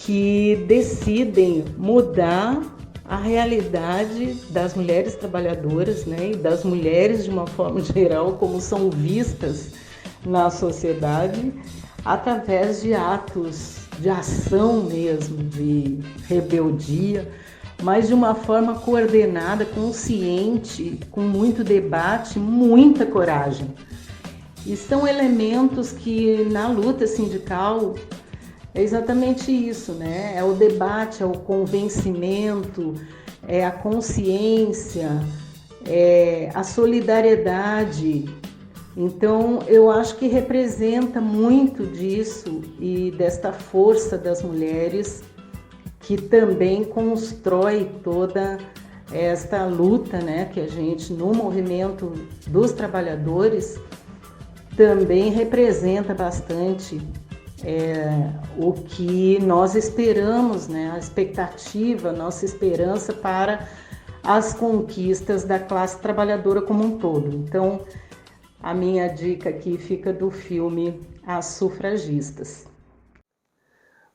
que decidem mudar a realidade das mulheres trabalhadoras, né, e das mulheres de uma forma geral, como são vistas na sociedade, através de atos de ação mesmo, de rebeldia, mas de uma forma coordenada, consciente, com muito debate, muita coragem. E são elementos que na luta sindical é exatamente isso, né? É o debate, é o convencimento, é a consciência, é a solidariedade. Então, eu acho que representa muito disso e desta força das mulheres que também constrói toda esta luta, né, que a gente, no movimento dos trabalhadores, também representa bastante o que nós esperamos, né, a expectativa, a nossa esperança para as conquistas da classe trabalhadora como um todo. Então, a minha dica aqui fica do filme As Sufragistas.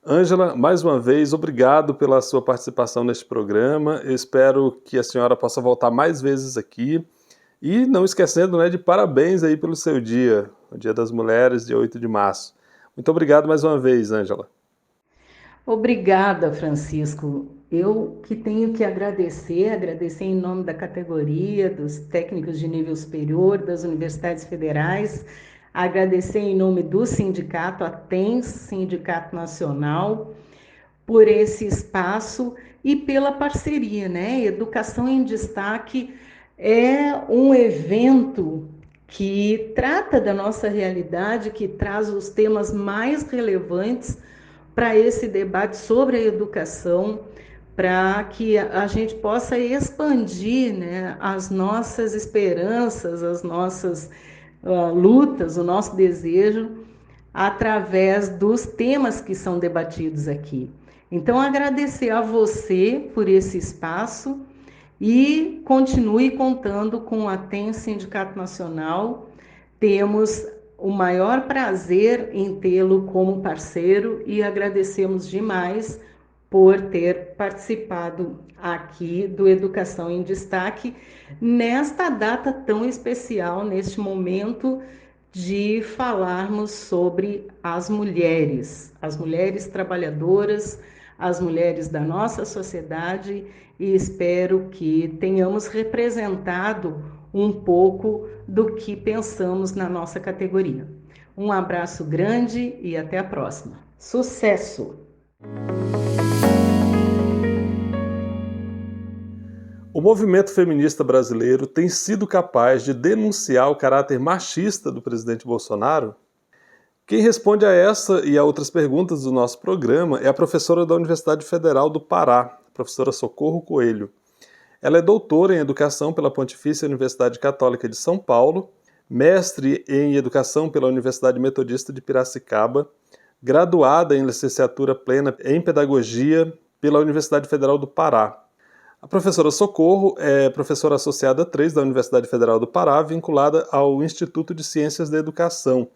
Ângela, mais uma vez, obrigado pela sua participação neste programa. Eu espero que a senhora possa voltar mais vezes aqui. E não esquecendo, né, de parabéns aí pelo seu dia, o Dia das Mulheres, dia 8 de março. Muito obrigado mais uma vez, Ângela. Obrigada, Francisco. Eu que tenho que agradecer em nome da categoria, dos técnicos de nível superior, das universidades federais, agradecer em nome do sindicato, a TENS, Sindicato Nacional, por esse espaço e pela parceria, né? Educação em Destaque é um evento que trata da nossa realidade, que traz os temas mais relevantes para esse debate sobre a educação, para que a gente possa expandir, né, as nossas esperanças, as nossas lutas, o nosso desejo, através dos temas que são debatidos aqui. Então, agradecer a você por esse espaço e continue contando com a TEM Sindicato Nacional. Temos o maior prazer em tê-lo como parceiro e agradecemos demais por ter participado aqui do Educação em Destaque nesta data tão especial, neste momento de falarmos sobre as mulheres trabalhadoras, as mulheres da nossa sociedade, e espero que tenhamos representado um pouco do que pensamos na nossa categoria. Um abraço grande e até a próxima. Sucesso! O movimento feminista brasileiro tem sido capaz de denunciar o caráter machista do presidente Bolsonaro? Quem responde a essa e a outras perguntas do nosso programa é a professora da Universidade Federal do Pará, a professora Socorro Coelho. Ela é doutora em Educação pela Pontifícia Universidade Católica de São Paulo, mestre em Educação pela Universidade Metodista de Piracicaba, graduada em Licenciatura Plena em Pedagogia pela Universidade Federal do Pará. A professora Socorro é professora associada 3 da Universidade Federal do Pará, vinculada ao Instituto de Ciências da Educação.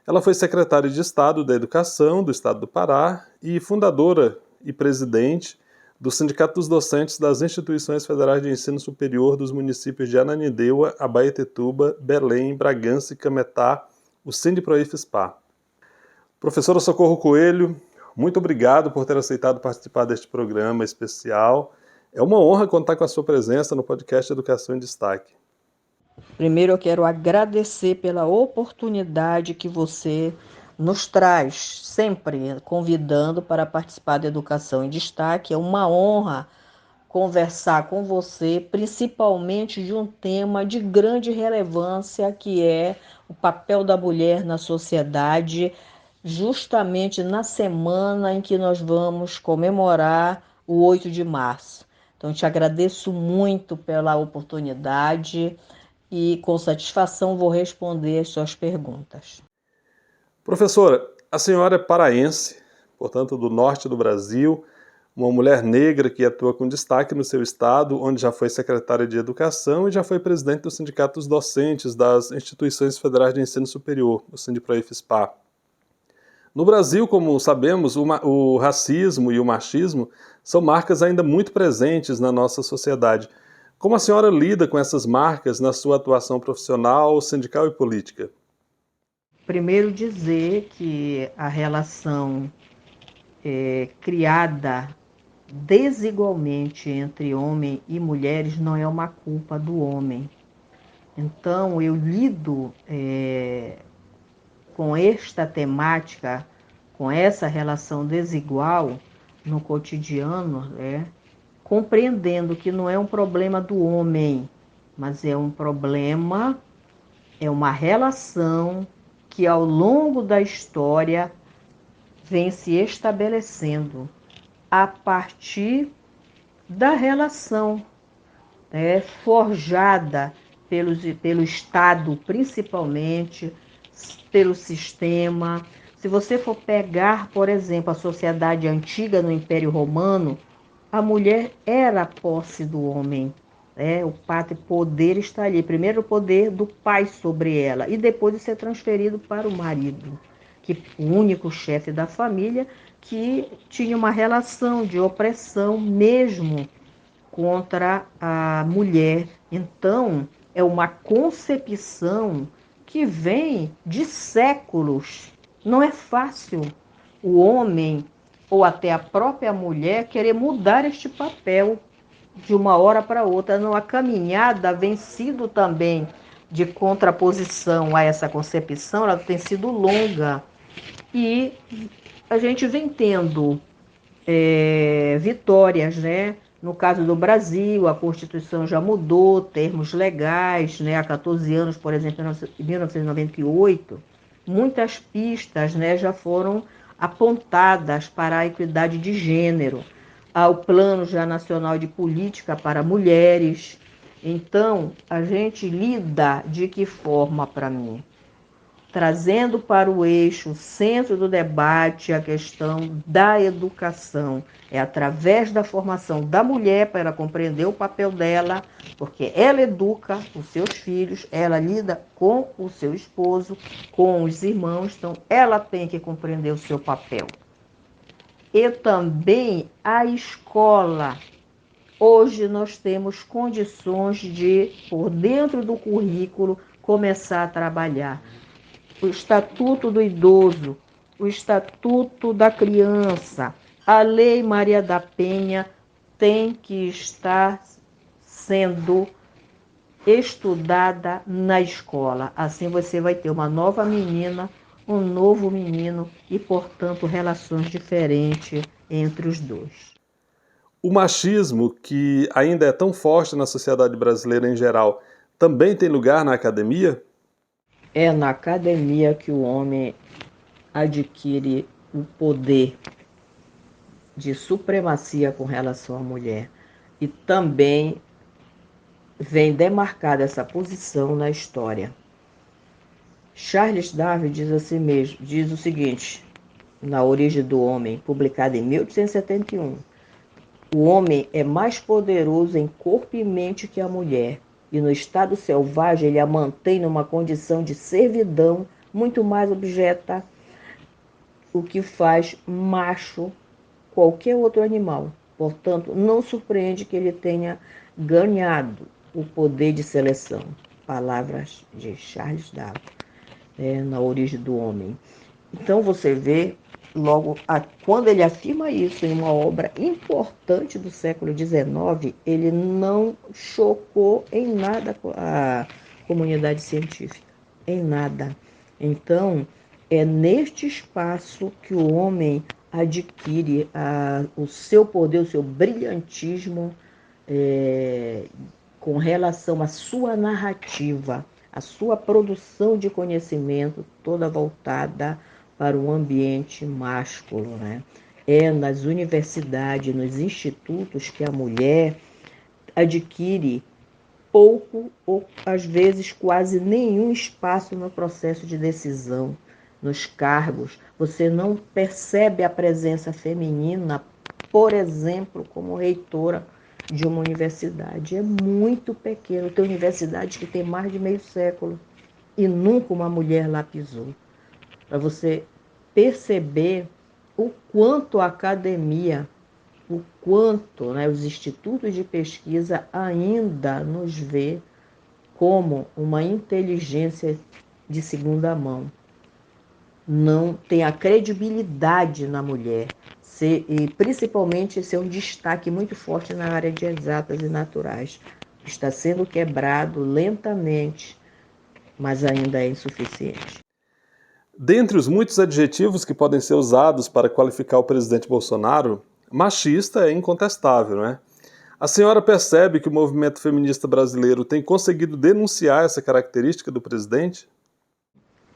Ela foi secretária de Estado da Educação do Estado do Pará e fundadora e presidente do Sindicato dos Docentes das Instituições Federais de Ensino Superior dos municípios de Ananindeua, Abaetetuba, Belém, Bragança e Cametá, o Sindiproif-SPA. Professora Socorro Coelho, muito obrigado por ter aceitado participar deste programa especial. É uma honra contar com a sua presença no podcast Educação em Destaque. Primeiro, eu quero agradecer pela oportunidade que você nos traz, sempre convidando para participar da Educação em Destaque. É uma honra conversar com você, principalmente de um tema de grande relevância, que é o papel da mulher na sociedade, justamente na semana em que nós vamos comemorar o 8 de março. Então, te agradeço muito pela oportunidade e, com satisfação, vou responder as suas perguntas. Professora, a senhora é paraense, portanto, do norte do Brasil, uma mulher negra que atua com destaque no seu estado, onde já foi secretária de Educação e já foi presidente do Sindicato dos Docentes das Instituições Federais de Ensino Superior, o Sindiproif-SPA. No Brasil, como sabemos, o racismo e o machismo são marcas ainda muito presentes na nossa sociedade. Como a senhora lida com essas marcas na sua atuação profissional, sindical e política? Primeiro dizer que a relação criada desigualmente entre homem e mulheres não é uma culpa do homem. Então, eu lido com esta temática, com essa relação desigual no cotidiano, compreendendo que não é um problema do homem, mas é um problema, é uma relação que ao longo da história vem se estabelecendo a partir da relação forjada pelo Estado, principalmente, pelo sistema. Se você for pegar, por exemplo, a sociedade antiga no Império Romano, a mulher era a posse do homem. O pátrio poder está ali. Primeiro o poder do pai sobre ela e depois de ser transferido para o marido, que o único chefe da família, que tinha uma relação de opressão mesmo contra a mulher. Então, é uma concepção que vem de séculos. Não é fácil o homem ou até a própria mulher querer mudar este papel de uma hora para outra. A caminhada vem sido também de contraposição a essa concepção, ela tem sido longa. E a gente vem tendo vitórias, No caso do Brasil, a Constituição já mudou termos legais, Há 14 anos, por exemplo, em 1998, muitas pistas, já foram apontadas para a equidade de gênero. Há o Plano já Nacional de Política para Mulheres. Então, a gente lida de que forma, para mim? Trazendo para o eixo, o centro do debate, a questão da educação. É através da formação da mulher para ela compreender o papel dela, porque ela educa os seus filhos, ela lida com o seu esposo, com os irmãos, então ela tem que compreender o seu papel. E também a escola. Hoje nós temos condições de, por dentro do currículo, começar a trabalhar o Estatuto do Idoso, o Estatuto da Criança, a Lei Maria da Penha tem que estar sendo estudada na escola. Assim você vai ter uma nova menina, um novo menino e, portanto, relações diferentes entre os dois. O machismo, que ainda é tão forte na sociedade brasileira em geral, também tem lugar na academia? É na academia que o homem adquire o poder de supremacia com relação à mulher. E também vem demarcada essa posição na história. Charles Darwin diz assim mesmo, diz o seguinte, na Origem do Homem, publicado em 1871. O homem é mais poderoso em corpo e mente que a mulher, e no estado selvagem ele a mantém numa condição de servidão muito mais objeta, o que faz macho qualquer outro animal. Portanto, não surpreende que ele tenha ganhado o poder de seleção. Palavras de Charles Darwin, na Origem do Homem. Então você vê, logo, quando ele afirma isso em uma obra importante do século XIX, ele não chocou em nada a comunidade científica, em nada. Então, é neste espaço que o homem adquire o seu poder, o seu brilhantismo com relação à sua narrativa, a sua produção de conhecimento toda voltada para o ambiente másculo, É nas universidades, nos institutos que a mulher adquire pouco ou às vezes quase nenhum espaço no processo de decisão, nos cargos. Você não percebe a presença feminina, por exemplo, como reitora de uma universidade. É muito pequeno. Tem universidade que tem mais de meio século e nunca uma mulher lá pisou. Para você perceber o quanto a academia, o quanto, né, os institutos de pesquisa ainda nos vê como uma inteligência de segunda mão. Não tem a credibilidade na mulher, e principalmente ser um destaque muito forte na área de exatas e naturais. Está sendo quebrado lentamente, mas ainda é insuficiente. Dentre os muitos adjetivos que podem ser usados para qualificar o presidente Bolsonaro, machista é incontestável, não é? A senhora percebe que o movimento feminista brasileiro tem conseguido denunciar essa característica do presidente?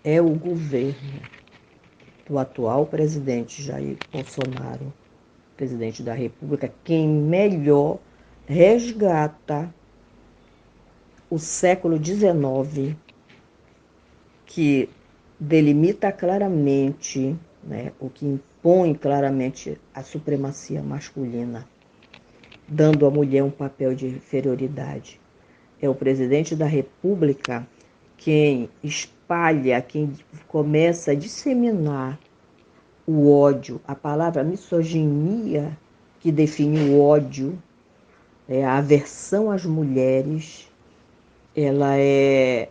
É o governo do atual presidente Jair Bolsonaro, presidente da República, quem melhor resgata o século XIX, que delimita claramente, né, o que impõe claramente a supremacia masculina, dando à mulher um papel de inferioridade. É o presidente da República quem espalha, quem começa a disseminar o ódio. A palavra misoginia, que define o ódio, a aversão às mulheres, ela é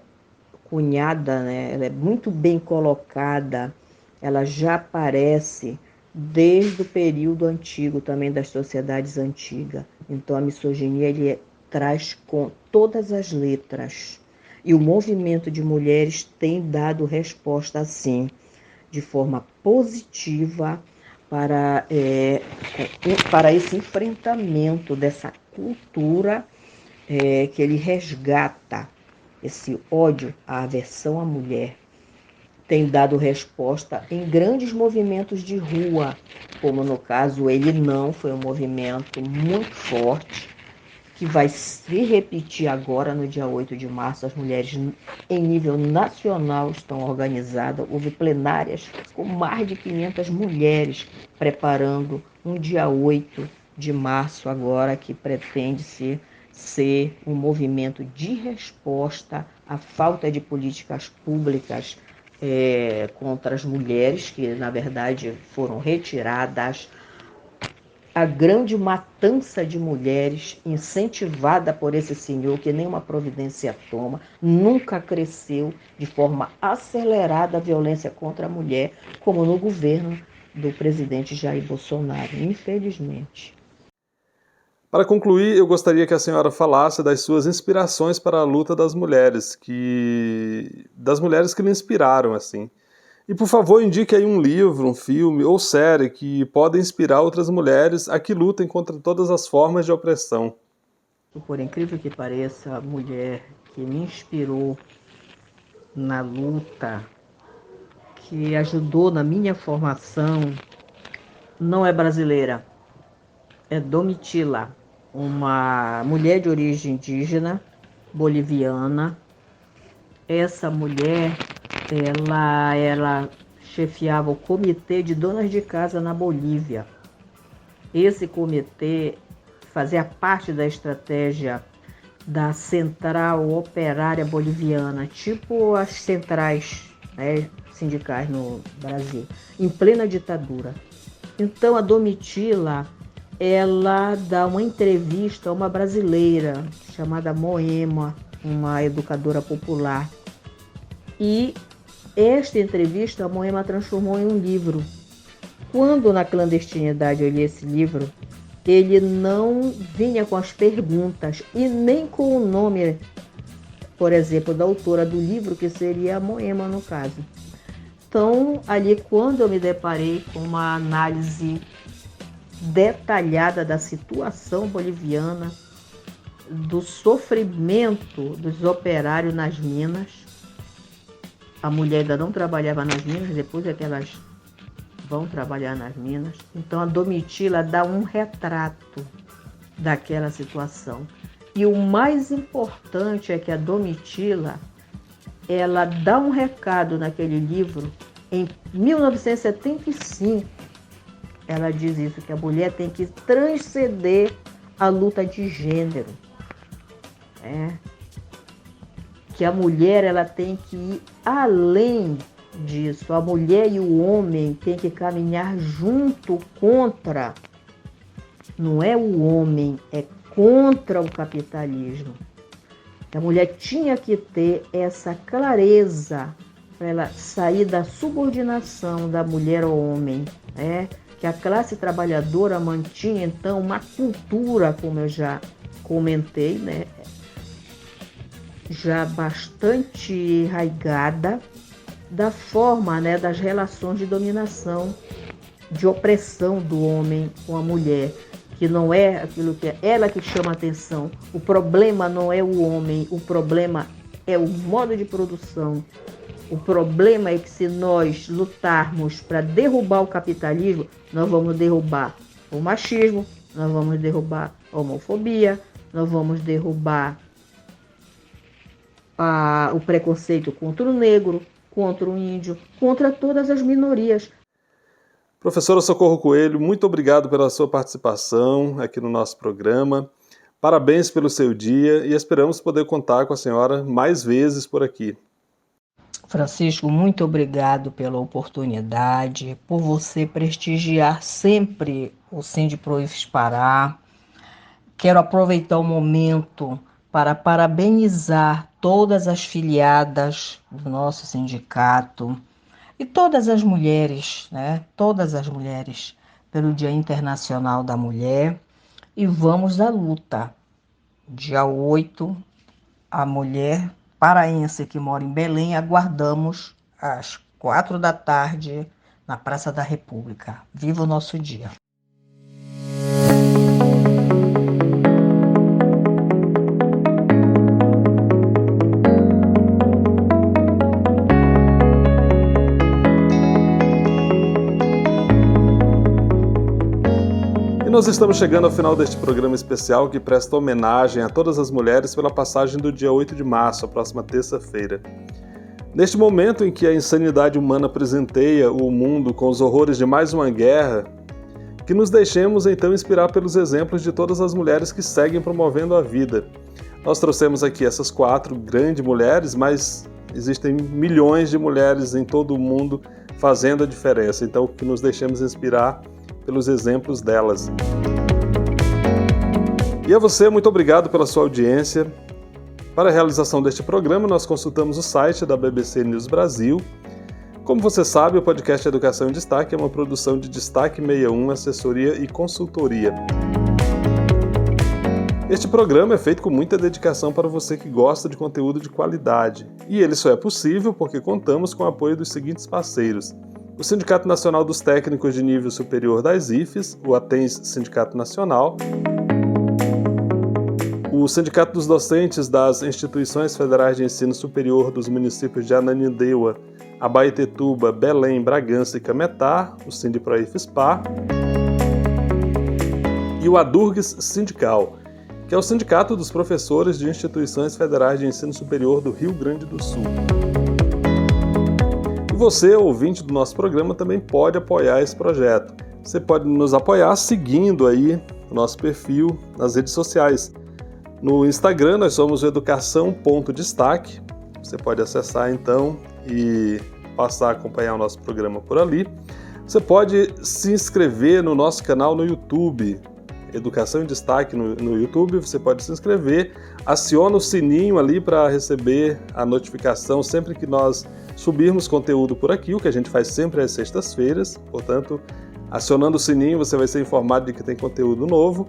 cunhada, né? Ela é muito bem colocada, ela já aparece desde o período antigo, também das sociedades antigas. Então a misoginia ele traz com todas as letras. E o movimento de mulheres tem dado resposta, assim, de forma positiva para esse enfrentamento dessa cultura que ele resgata, esse ódio, a aversão à mulher. Tem dado resposta em grandes movimentos de rua, como no caso Ele Não, foi um movimento muito forte, que vai se repetir agora no dia 8 de março. As mulheres em nível nacional estão organizadas, houve plenárias com mais de 500 mulheres preparando um dia 8 de março agora, que pretende ser um movimento de resposta à falta de políticas públicas contra as mulheres, que na verdade foram retiradas, a grande matança de mulheres incentivada por esse senhor que nenhuma providência toma, nunca cresceu de forma acelerada a violência contra a mulher, como no governo do presidente Jair Bolsonaro, infelizmente. Para concluir, eu gostaria que a senhora falasse das suas inspirações para a luta das mulheres que lhe inspiraram, assim. E, por favor, indique aí um livro, um filme ou série que podem inspirar outras mulheres a que lutem contra todas as formas de opressão. Por incrível que pareça, a mulher que me inspirou na luta, que ajudou na minha formação, não é brasileira, é Domitila, uma mulher de origem indígena, boliviana. Essa mulher, ela chefiava o Comitê de Donas de Casa na Bolívia. Esse comitê fazia parte da estratégia da Central Operária Boliviana, tipo as centrais, né, sindicais no Brasil, em plena ditadura. Então a Domitila, ela dá uma entrevista a uma brasileira chamada Moema, uma educadora popular. E esta entrevista a Moema transformou em um livro. Quando na clandestinidade eu li esse livro, ele não vinha com as perguntas e nem com o nome, por exemplo, da autora do livro, que seria a Moema no caso. Então, ali quando eu me deparei com uma análise detalhada da situação boliviana, do sofrimento dos operários nas minas. A mulher ainda não trabalhava nas minas, depois é que elas vão trabalhar nas minas. Então a Domitila dá um retrato daquela situação. E o mais importante é que a Domitila, ela dá um recado naquele livro. Em 1975, ela diz isso, que a mulher tem que transcender a luta de gênero. Que a mulher ela tem que ir além disso. A mulher e o homem têm que caminhar junto contra. Não é o homem, é contra o capitalismo. A mulher tinha que ter essa clareza para ela sair da subordinação da mulher ao homem, né? Que a classe trabalhadora mantinha, então, uma cultura, como eu já comentei, né? Já bastante enraigada da forma, né, das relações de dominação, de opressão do homem com a mulher, que não é aquilo que é ela que chama atenção. O problema não é o homem, o problema é o modo de produção. O problema é que se nós lutarmos para derrubar o capitalismo, nós vamos derrubar o machismo, nós vamos derrubar a homofobia, nós vamos derrubar o preconceito contra o negro, contra o índio, contra todas as minorias. Professora Socorro Coelho, muito obrigado pela sua participação aqui no nosso programa. Parabéns pelo seu dia e esperamos poder contar com a senhora mais vezes por aqui. Francisco, muito obrigado pela oportunidade, por você prestigiar sempre o Sindiproif Pará. Quero aproveitar o momento para parabenizar todas as filiadas do nosso sindicato e todas as mulheres, né? Todas as mulheres, pelo Dia Internacional da Mulher. E vamos à luta. Dia 8, a mulher paraense que mora em Belém, aguardamos às 4 da tarde na Praça da República. Viva o nosso dia! E nós estamos chegando ao final deste programa especial que presta homenagem a todas as mulheres pela passagem do dia 8 de março, a próxima terça-feira. Neste momento em que a insanidade humana presenteia o mundo com os horrores de mais uma guerra, que nos deixemos então inspirar pelos exemplos de todas as mulheres que seguem promovendo a vida. Nós trouxemos aqui essas 4 grandes mulheres, mas existem milhões de mulheres em todo o mundo fazendo a diferença, então que nos deixemos inspirar pelos exemplos delas. E a você, muito obrigado pela sua audiência. Para a realização deste programa, nós consultamos o site da BBC News Brasil. Como você sabe, o podcast Educação em Destaque é uma produção de Destaque 61, assessoria e consultoria. Este programa é feito com muita dedicação para você que gosta de conteúdo de qualidade. E ele só é possível porque contamos com o apoio dos seguintes parceiros: o Sindicato Nacional dos Técnicos de Nível Superior das IFES, o ATENS Sindicato Nacional, o Sindicato dos Docentes das Instituições Federais de Ensino Superior dos municípios de Ananindeua, Abaetetuba, Belém, Bragança e Cametá, o Sindiproif-SPA, e o ADURGS Sindical, que é o Sindicato dos Professores de Instituições Federais de Ensino Superior do Rio Grande do Sul. E você, ouvinte do nosso programa, também pode apoiar esse projeto. Você pode nos apoiar seguindo aí o nosso perfil nas redes sociais. No Instagram nós somos o educação.destaque. Você pode acessar então e passar a acompanhar o nosso programa por ali. Você pode se inscrever no nosso canal no YouTube, Educação em Destaque no YouTube. Você pode se inscrever, aciona o sininho ali para receber a notificação sempre que nós subirmos conteúdo por aqui, o que a gente faz sempre às sextas-feiras. Portanto, acionando o sininho você vai ser informado de que tem conteúdo novo.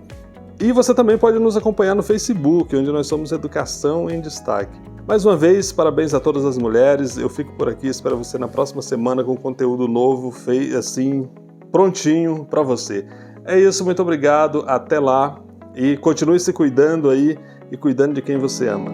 E você também pode nos acompanhar no Facebook, onde nós somos Educação em Destaque. Mais uma vez, parabéns a todas as mulheres. Eu fico por aqui, espero você na próxima semana com conteúdo novo, feito assim, prontinho para você. É isso, muito obrigado, até lá e continue se cuidando aí e cuidando de quem você ama.